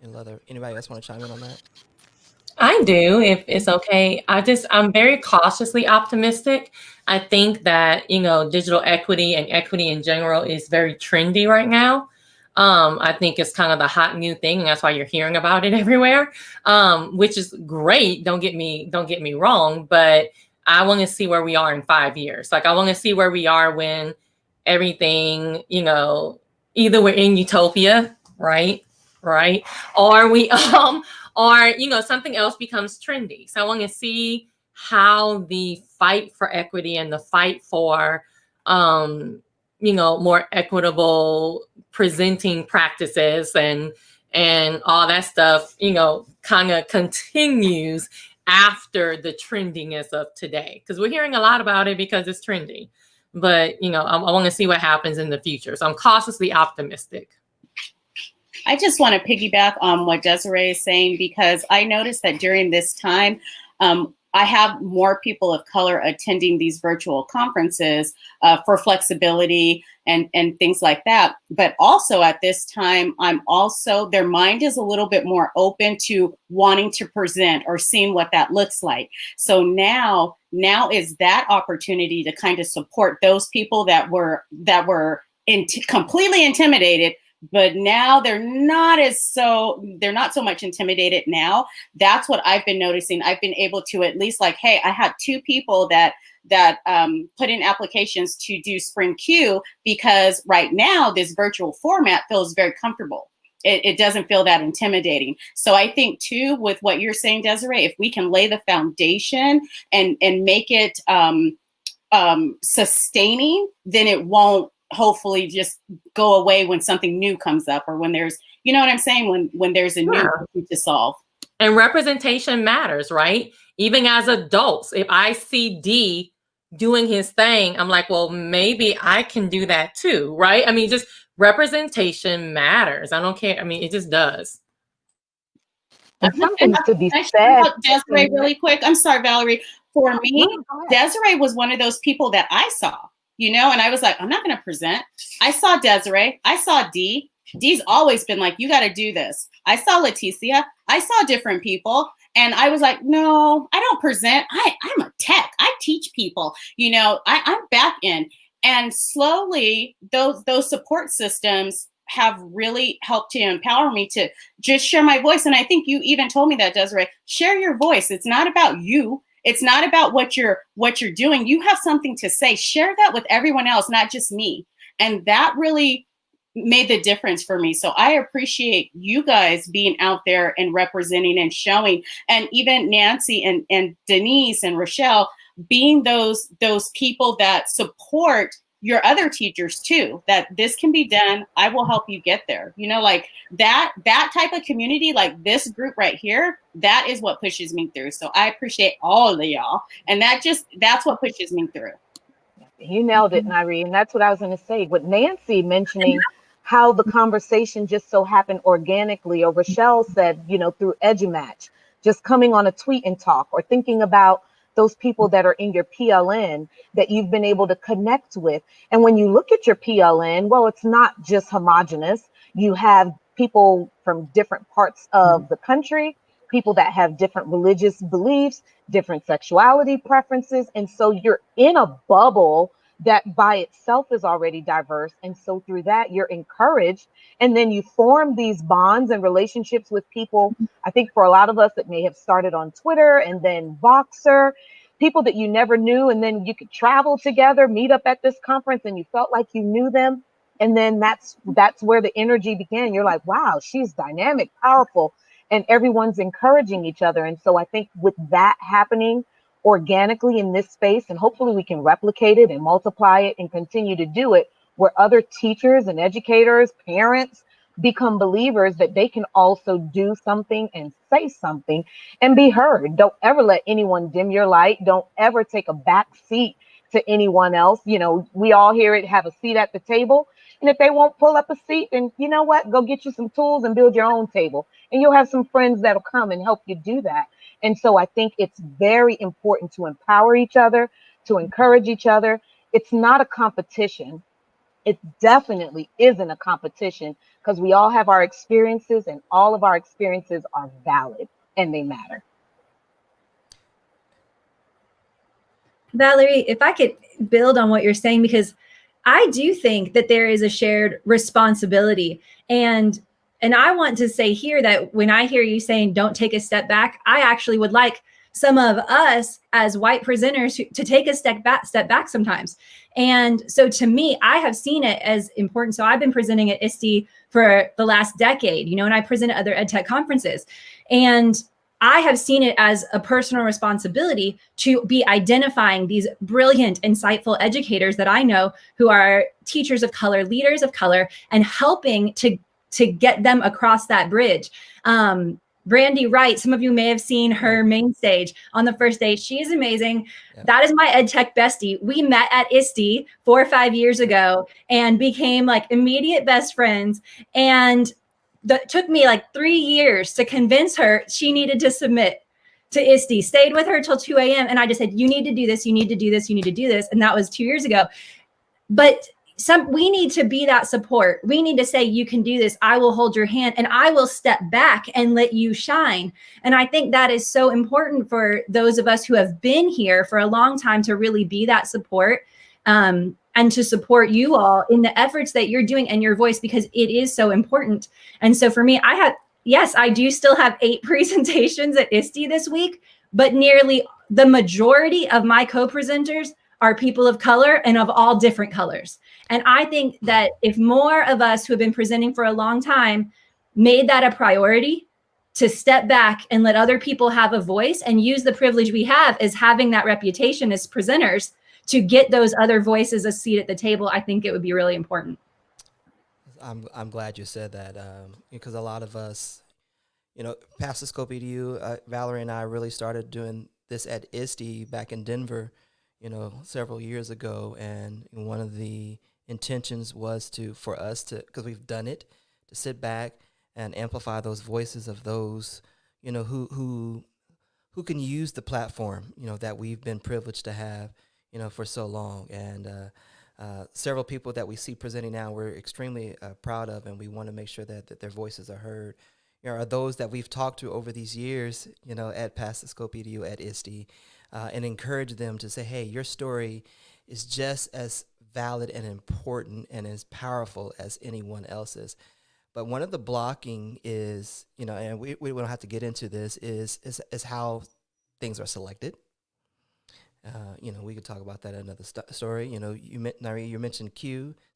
Speaker 2: Anybody else want to chime in on that?
Speaker 5: I do, if it's okay. I'm very cautiously optimistic. I think that, digital equity and equity in general is very trendy right now. I think it's kind of the hot new thing, and that's why you're hearing about it everywhere, which is great. Don't get me wrong, but I want to see where we are in 5 years. Like I want to see where we are when everything, either we're in utopia, right, or we or something else becomes trendy. So I want to see how the fight for equity and the fight for more equitable presenting practices and all that stuff, kind of continues after the trendiness of today. Because we're hearing a lot about it because it's trendy. But, I want to see what happens in the future. So I'm cautiously optimistic.
Speaker 11: I just want to piggyback on what Desiree is saying, because I noticed that during this time, I have more people of color attending these virtual conferences for flexibility and things like that. But also at this time, their mind is a little bit more open to wanting to present or seeing what that looks like. So now is that opportunity to kind of support those people that were completely intimidated. But now they're not so much intimidated now. That's what I've been noticing. I've been able to at least hey, I had 2 people that put in applications to do Spring Q, because right now this virtual format feels very comfortable. It doesn't feel that intimidating. So I think too, with what you're saying, Desiree, if we can lay the foundation and make it sustaining, then it won't hopefully just go away when something new comes up, or when there's, you know what I'm saying, when there's a new issue to solve.
Speaker 5: And representation matters, right? Even as adults, if I see D doing his thing, I'm like, well, maybe I can do that too, right? I mean, just representation matters. I don't care. I mean, it just does.
Speaker 4: There's something to be
Speaker 11: Can I
Speaker 4: said.
Speaker 11: shout out Desiree really quick? I'm sorry, Valerie. For me, Desiree was one of those people that I saw, and I was like, I'm not going to present. I saw Desiree. I saw D. D's always been like, you got to do this. I saw Leticia. I saw different people. And I was like, no, I don't present. I'm a tech. I teach people. I'm back in. And slowly, those support systems have really helped to empower me to just share my voice. And I think you even told me that, Desiree. Share your voice. It's not about you. It's not about what you're doing. You have something to say. Share that with everyone else, not just me. And that really made the difference for me. So I appreciate you guys being out there and representing and showing, and even Nancy and Denise and Rochelle being those people that support your other teachers too, that this can be done. I will help you get there. You know, like that type of community, like this group right here, that is what pushes me through. So I appreciate all of y'all. And that's what pushes me through.
Speaker 3: You nailed it, Nairi. And that's what I was going to say. With Nancy mentioning how the conversation just so happened organically, or Rochelle said, through EduMatch, just coming on a tweet and talk, or thinking about those people that are in your PLN that you've been able to connect with. And when you look at your PLN, well, it's not just homogenous. You have people from different parts of the country, people that have different religious beliefs, different sexuality preferences. And so you're in a bubble that by itself is already diverse. And so through that, you're encouraged. And then you form these bonds and relationships with people. I think for a lot of us, it may have started on Twitter and then Voxer, people that you never knew. And then you could travel together, meet up at this conference, and you felt like you knew them. And then that's where the energy began. You're like, wow, she's dynamic, powerful, and everyone's encouraging each other. And so I think with that happening organically in this space, and hopefully we can replicate it and multiply it and continue to do it, where other teachers and educators, parents become believers that they can also do something and say something and be heard. Don't ever let anyone dim your light. Don't ever take a back seat to anyone else. We all hear it, have a seat at the table. And if they won't pull up a seat, then you know what? Go get you some tools and build your own table. And you'll have some friends that'll come and help you do that. And so I think it's very important to empower each other, to encourage each other. It's not a competition. It definitely isn't a competition, because we all have our experiences, and all of our experiences are valid and they matter.
Speaker 9: Valerie, if I could build on what you're saying, because I do think that there is a shared responsibility. And I want to say here that when I hear you saying don't take a step back, I actually would like some of us as white presenters to take a step back sometimes. And so to me, I have seen it as important. So I've been presenting at ISTE for the last decade, and I present at other EdTech conferences. And I have seen it as a personal responsibility to be identifying these brilliant, insightful educators that I know who are teachers of color, leaders of color, and helping to get them across that bridge. Brandy Wright, some of you may have seen her main stage on the first day. She is amazing. Yeah. That is my EdTech bestie. We met at ISTE 4 or 5 years ago and became like immediate best friends. And that took me like 3 years to convince her she needed to submit to ISTE. Stayed with her till 2 a.m. And I just said, you need to do this, you need to do this, you need to do this. And that was 2 years ago. But we need to be that support. We need to say, you can do this. I will hold your hand and I will step back and let you shine. And I think that is so important for those of us who have been here for a long time to really be that support. And to support you all in the efforts that you're doing and your voice, because it is so important. And so for me, I do still have 8 presentations at ISTE this week, but nearly the majority of my co-presenters are people of color and of all different colors. And I think that if more of us who have been presenting for a long time made that a priority, to step back and let other people have a voice and use the privilege we have as having that reputation as presenters to get those other voices a seat at the table, I think it would be really important.
Speaker 2: I'm glad you said that, because a lot of us, Pastor Scope EDU, Valerie and I really started doing this at ISTE back in Denver, several years ago. And one of the intentions was for us to, because we've done it, to sit back and amplify those voices of those, who can use the platform, that we've been privileged to have, for so long. And several people that we see presenting now, we're extremely proud of, and we want to make sure that their voices are heard. Are those that we've talked to over these years, at Pastor Scope EDU, at ISTE, and encourage them to say, hey, your story is just as valid and important and as powerful as anyone else's. But one of the blocking is, and we don't have to get into this, is how things are selected. We could talk about that in another story. Nairi, you mentioned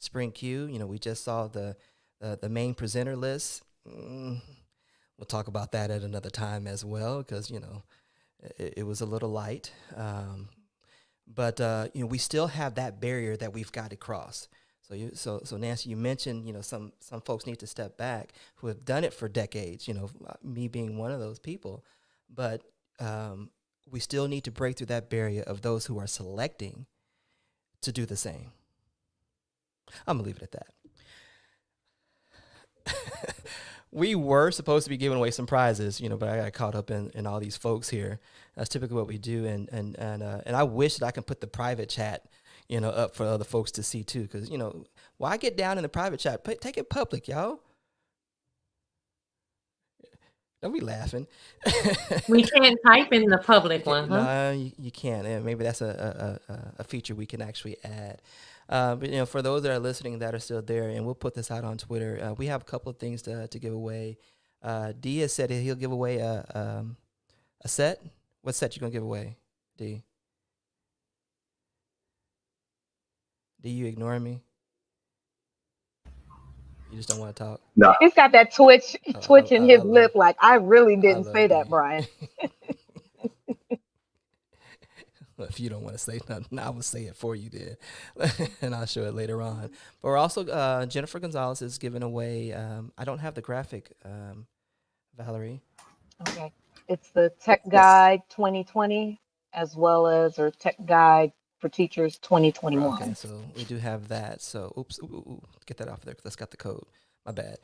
Speaker 2: Spring Q. We just saw the main presenter list. We'll talk about that at another time as well, because, it was a little light. but we still have that barrier that we've got to cross. So Nancy, you mentioned some folks need to step back who have done it for decades. Me being one of those people, but we still need to break through that barrier of those who are selecting to do the same. I'm gonna leave it at that. We were supposed to be giving away some prizes, but I got caught up in all these folks here. That's typically what we do, and I wish that I can put the private chat, up for other folks to see too, because why get down in the private chat? Take it public, y'all. Don't be laughing.
Speaker 5: We can't type in the public one, huh?
Speaker 2: No, you can't. And maybe that's a feature we can actually add. But for those that are listening that are still there, and we'll put this out on Twitter, we have a couple of things to give away. D has said he'll give away a set. What set you gonna give away, D? D, you ignoring me? You just don't want to talk?
Speaker 10: No.
Speaker 3: He's got that twitch in his lip, like I really didn't say that,
Speaker 2: D.
Speaker 3: Brian.
Speaker 2: If you don't want to say nothing, I will say it for you then, and I'll show it later on. But we're also, Jennifer Gonzalez is giving away, I don't have the graphic, Valerie.
Speaker 3: Okay. It's the Tech Guide 2020 as well as our Tech Guide for Teachers 2021.
Speaker 2: Okay, so we do have that. So, get that off there because that's got the code. My bad.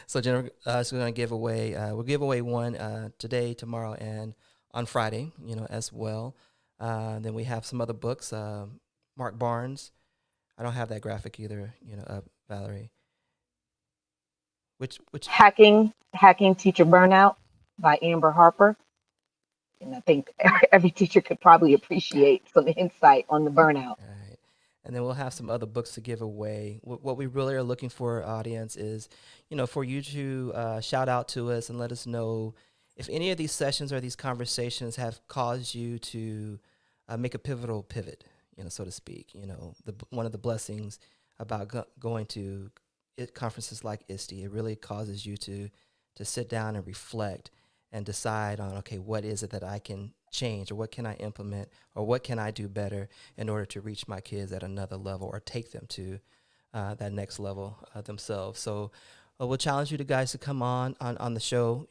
Speaker 2: So Jennifer is going to give away, we'll give away one today, tomorrow, and on Friday, as well. Then we have some other books. Mark Barnes. I don't have that graphic either, Valerie. Which
Speaker 3: Hacking Teacher Burnout by Amber Harper. And I think every teacher could probably appreciate some insight on the burnout.
Speaker 2: All right. And then we'll have some other books to give away. What we really are looking for, audience, is, for you to shout out to us and let us know if any of these sessions or these conversations have caused you to make a pivotal pivot, so to speak. One of the blessings about going to conferences like ISTE, it really causes you to sit down and reflect and decide on, okay, what is it that I can change, or what can I implement, or what can I do better in order to reach my kids at another level or take them to that next level themselves. So we'll challenge you guys to come on the show.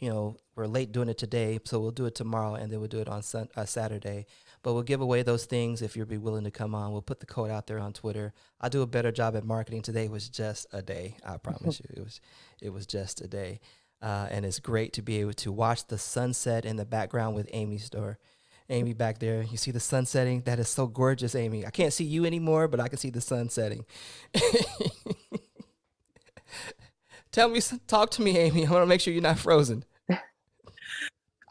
Speaker 2: We're late doing it today, so we'll do it tomorrow, and then we'll do it on Saturday. But we'll give away those things if you'll be willing to come on. We'll put the code out there on Twitter. I'll do a better job at marketing. Today was just a day. I promise you, it was just a day. And it's great to be able to watch the sunset in the background with Amy's door. Amy back there, you see the sun setting? That is so gorgeous, Amy. I can't see you anymore, but I can see the sun setting. Talk to me, Amy. I want to make sure you're not frozen.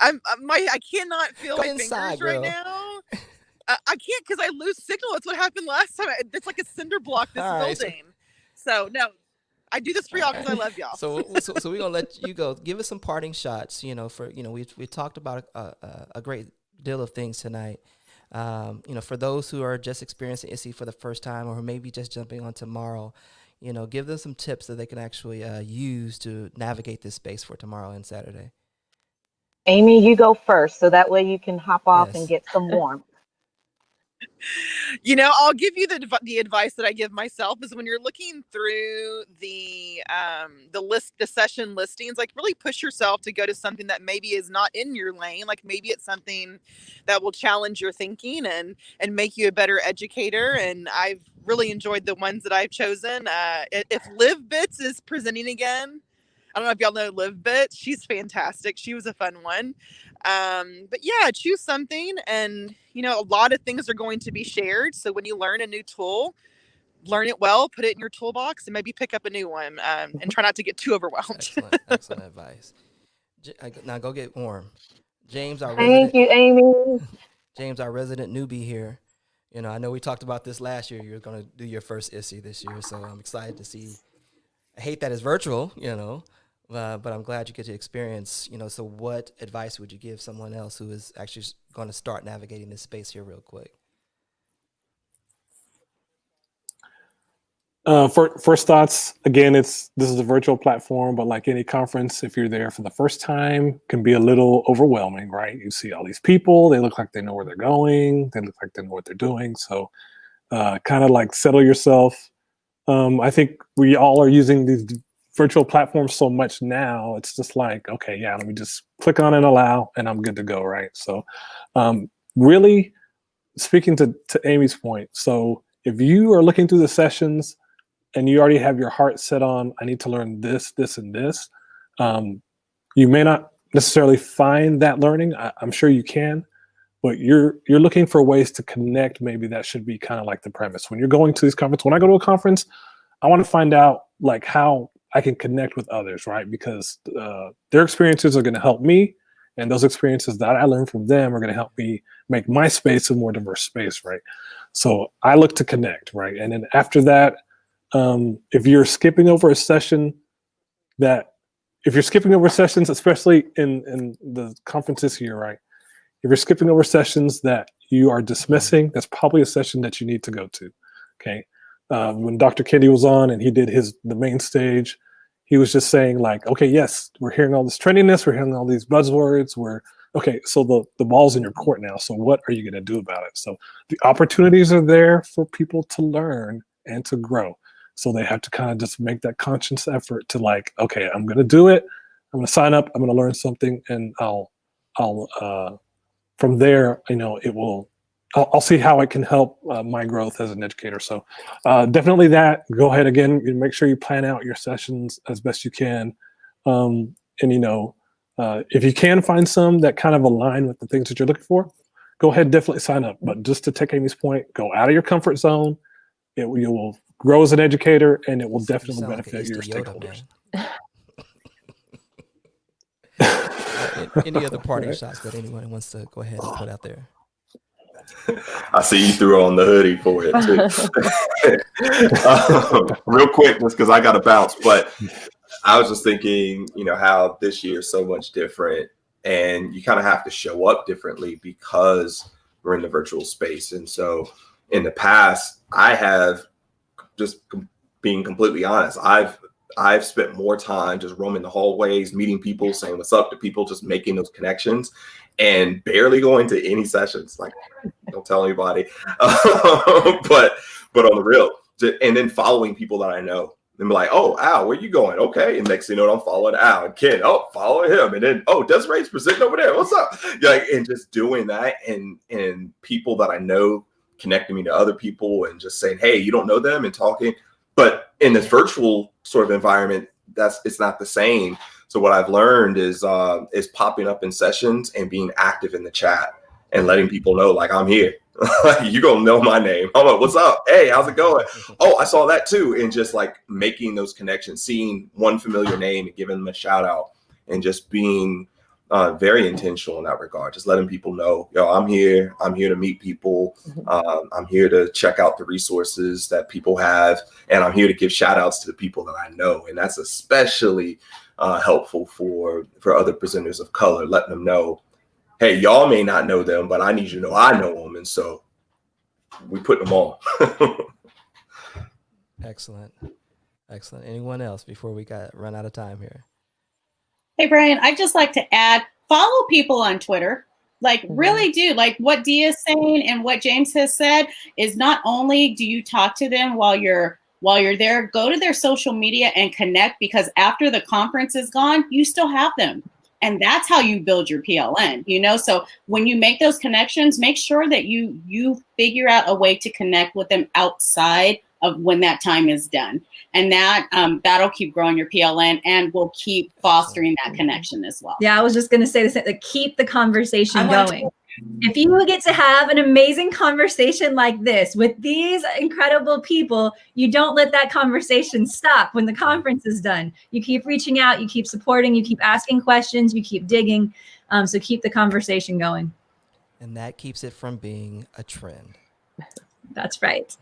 Speaker 8: I cannot feel my
Speaker 2: inside,
Speaker 8: fingers
Speaker 2: girl.
Speaker 8: right now. I can't because I lose signal. That's what happened last time. It's like a cinder block this building. So no, I do this for y'all because I love y'all.
Speaker 2: So we're gonna let you go. Give us some parting shots. We talked about a great deal of things tonight. For those who are just experiencing ISTE for the first time, or maybe just jumping on tomorrow, give them some tips that they can actually use to navigate this space for tomorrow and Saturday.
Speaker 3: Amy, you go first, so that way you can hop off
Speaker 2: Yes.
Speaker 3: and get some warmth.
Speaker 8: I'll give you the advice that I give myself is when you're looking through the session listings, like really push yourself to go to something that maybe is not in your lane. Like maybe it's something that will challenge your thinking and make you a better educator. And I've really enjoyed the ones that I've chosen. If Liv Bits is presenting again, I don't know if y'all know Liv Bits. She's fantastic. She was a fun one. But yeah, choose something, and a lot of things are going to be shared. So when you learn a new tool, learn it well, put it in your toolbox, and maybe pick up a new one, and try not to get too overwhelmed.
Speaker 2: Excellent advice. Now go get warm. James, our
Speaker 3: Thank you, Amy.
Speaker 2: James, our resident newbie here. I know we talked about this last year. You're going to do your first ISTE this year, so I'm excited to see. I hate that it's virtual, but I'm glad you get to experience, so what advice would you give someone else who is actually going to start navigating this space here real quick?
Speaker 6: First thoughts, again, this is a virtual platform, but like any conference, if you're there for the first time, can be a little overwhelming, right? You see all these people, they look like they know where they're going, they look like they know what they're doing. So kind of like settle yourself. I think we all are using these virtual platforms so much now. It's just like, okay, yeah, let me just click on and allow, and I'm good to go, right? So really speaking to Amy's point, so if you are looking through the sessions and you already have your heart set on, I need to learn this, this, and this, you may not necessarily find that learning. I'm sure you can, but you're looking for ways to connect. Maybe that should be kind of like the premise. When you're going to these conferences, when I go to a conference, I want to find out like how I can connect with others, right? Because their experiences are going to help me, and those experiences that I learn from them are going to help me make my space a more diverse space, right? So I look to connect, right? And then after that, if you're skipping over a session if you're skipping over sessions, especially in the conferences here, right? If you're skipping over sessions that you are dismissing, that's probably a session that you need to go to, okay? When Dr. Kendi was on and he did the main stage, he was just saying like, okay, yes, we're hearing all this trendiness, we're hearing all these buzzwords, okay, so the ball's in your court now, so what are you gonna do about it? So the opportunities are there for people to learn and to grow. So they have to kind of just make that conscious effort to like, okay, I'm gonna do it, I'm gonna sign up, I'm gonna learn something, and I'll from there, I'll see how it can help my growth as an educator. So definitely that. Go ahead again, make sure you plan out your sessions as best you can. And if you can find some that kind of align with the things that you're looking for, go ahead, definitely sign up. But just to take Amy's point, go out of your comfort zone. You will grow as an educator, and it will definitely benefit your stakeholders.
Speaker 2: Any other parting
Speaker 6: Right.
Speaker 2: shots that anyone wants to go ahead and put out there?
Speaker 10: I see you threw on the hoodie for it too. Real quick, just because I got to bounce, but I was just thinking, how this year is so much different, and you kind of have to show up differently because we're in the virtual space. And so in the past, I have, just being completely honest, I've spent more time just roaming the hallways, meeting people, saying what's up to people, just making those connections, and barely going to any sessions. Like, don't tell anybody, but on the real, and then following people that I know, and be like, oh, Al, where you going? Okay, and next thing you know, I'm following Al and Ken. Oh, following him, and then Desiree's presenting over there. What's up? And just doing that, and people that I know connecting me to other people, and just saying, hey, you don't know them, and talking. But in this virtual sort of environment, it's not the same. So what I've learned is popping up in sessions and being active in the chat and letting people know, like, I'm here. You're gonna know my name. I'm like, what's up? Hey, how's it going? Oh, I saw that too. And just like making those connections, seeing one familiar name and giving them a shout out, and just being very intentional in that regard. Just letting people know, I'm here. I'm here to meet people. I'm here to check out the resources that people have. And I'm here to give shout outs to the people that I know. And that's especially helpful for other presenters of color, letting them know, hey, y'all may not know them, but I need you to know I know them. And so we put them on.
Speaker 2: Excellent. Anyone else before we run out of time here?
Speaker 11: Hey, Brian, I'd just like to add, follow people on Twitter. Like, really do. Like what Dee is saying and what James has said is, not only do you talk to them while you're there, go to their social media and connect, because after the conference is gone, you still have them. And that's how you build your PLN, So when you make those connections, make sure that you figure out a way to connect with them outside of when that time is done. And that'll keep growing your PLN and will keep fostering that connection as well.
Speaker 9: Yeah, I was just going to say the same, like, keep the conversation going. If you get to have an amazing conversation like this with these incredible people, you don't let that conversation stop when the conference is done. You keep reaching out, you keep supporting, you keep asking questions, you keep digging. So keep the conversation going.
Speaker 2: And that keeps it from being a trend.
Speaker 9: That's right.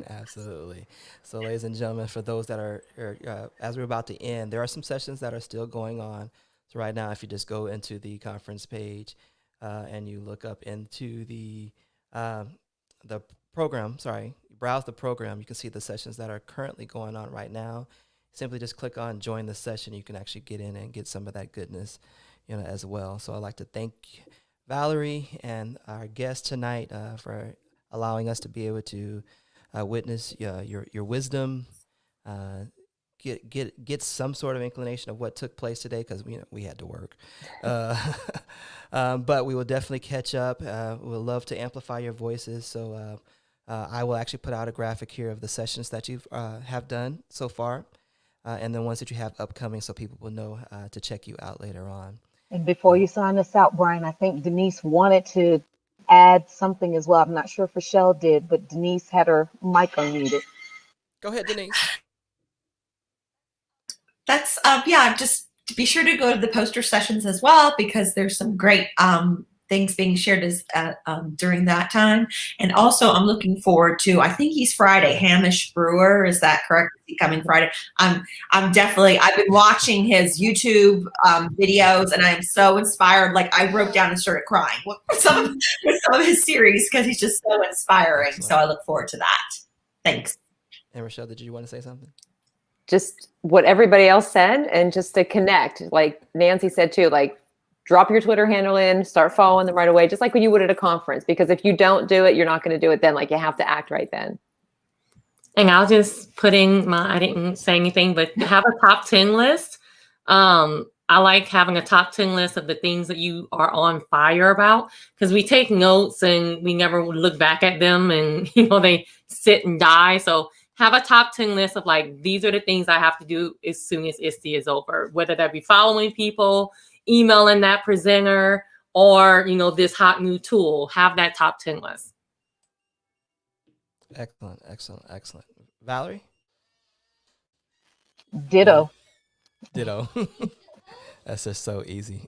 Speaker 2: Absolutely. So, ladies and gentlemen, for those that are as we're about to end, there are some sessions that are still going on. So right now, if you just go into the conference page and you look up into the program, browse the program, you can see the sessions that are currently going on right now. Simply just click on join the session. You can actually get in and get some of that goodness, as well. So I'd like to thank Valerie and our guest tonight for allowing us to be able to witness your wisdom, get some sort of inclination of what took place today, because we had to work. But we will definitely catch up. We'll love to amplify your voices. So I will actually put out a graphic here of the sessions that you have done so far, and the ones that you have upcoming, so people will know to check you out later on.
Speaker 3: And before you sign us out, Brian, I think Denise wanted to add something as well. I'm not sure if Rochelle did, but Denise had her mic unmuted.
Speaker 2: Go ahead, Denise.
Speaker 7: That's just to be sure to go to the poster sessions as well, because there's some great things being shared as during that time. And also I'm looking forward to, I think he's Friday, Hamish Brewer, is that correct? Is he coming Friday? I've been watching his YouTube videos, and I am so inspired. Like, I wrote down and started crying with some of his series, because he's just so inspiring.
Speaker 2: Excellent.
Speaker 7: So I look forward to that. Thanks.
Speaker 2: And Rochelle, did you want to say something?
Speaker 4: Just what everybody else said, and just to connect, like Nancy said too, like drop your Twitter handle in, start following them right away, just like when you would at a conference, because if you don't do it, you're not going to do it then. Like, you have to act right then.
Speaker 5: And I'll just put in I didn't say anything, but have a top 10 list. I like having a top 10 list of the things that you are on fire about, because we take notes and we never look back at them, and they sit and die. So have a top 10 list of, like, these are the things I have to do as soon as ISTE is over, whether that be following people, emailing that presenter, or, this hot new tool. Have that top 10 list.
Speaker 2: Excellent, excellent, excellent. Valerie?
Speaker 3: Ditto.
Speaker 2: Ditto. That's just so easy.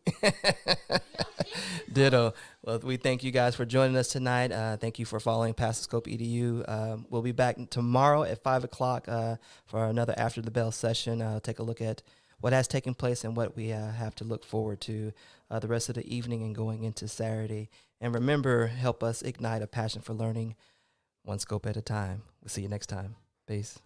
Speaker 2: Ditto. Well, we thank you guys for joining us tonight. Thank you for following Pastor EDU. We'll be back tomorrow at 5 o'clock for another After the Bell session. Take a look at what has taken place and what we have to look forward to the rest of the evening and going into Saturday. And remember, help us ignite a passion for learning, one scope at a time. We'll see you next time. Peace.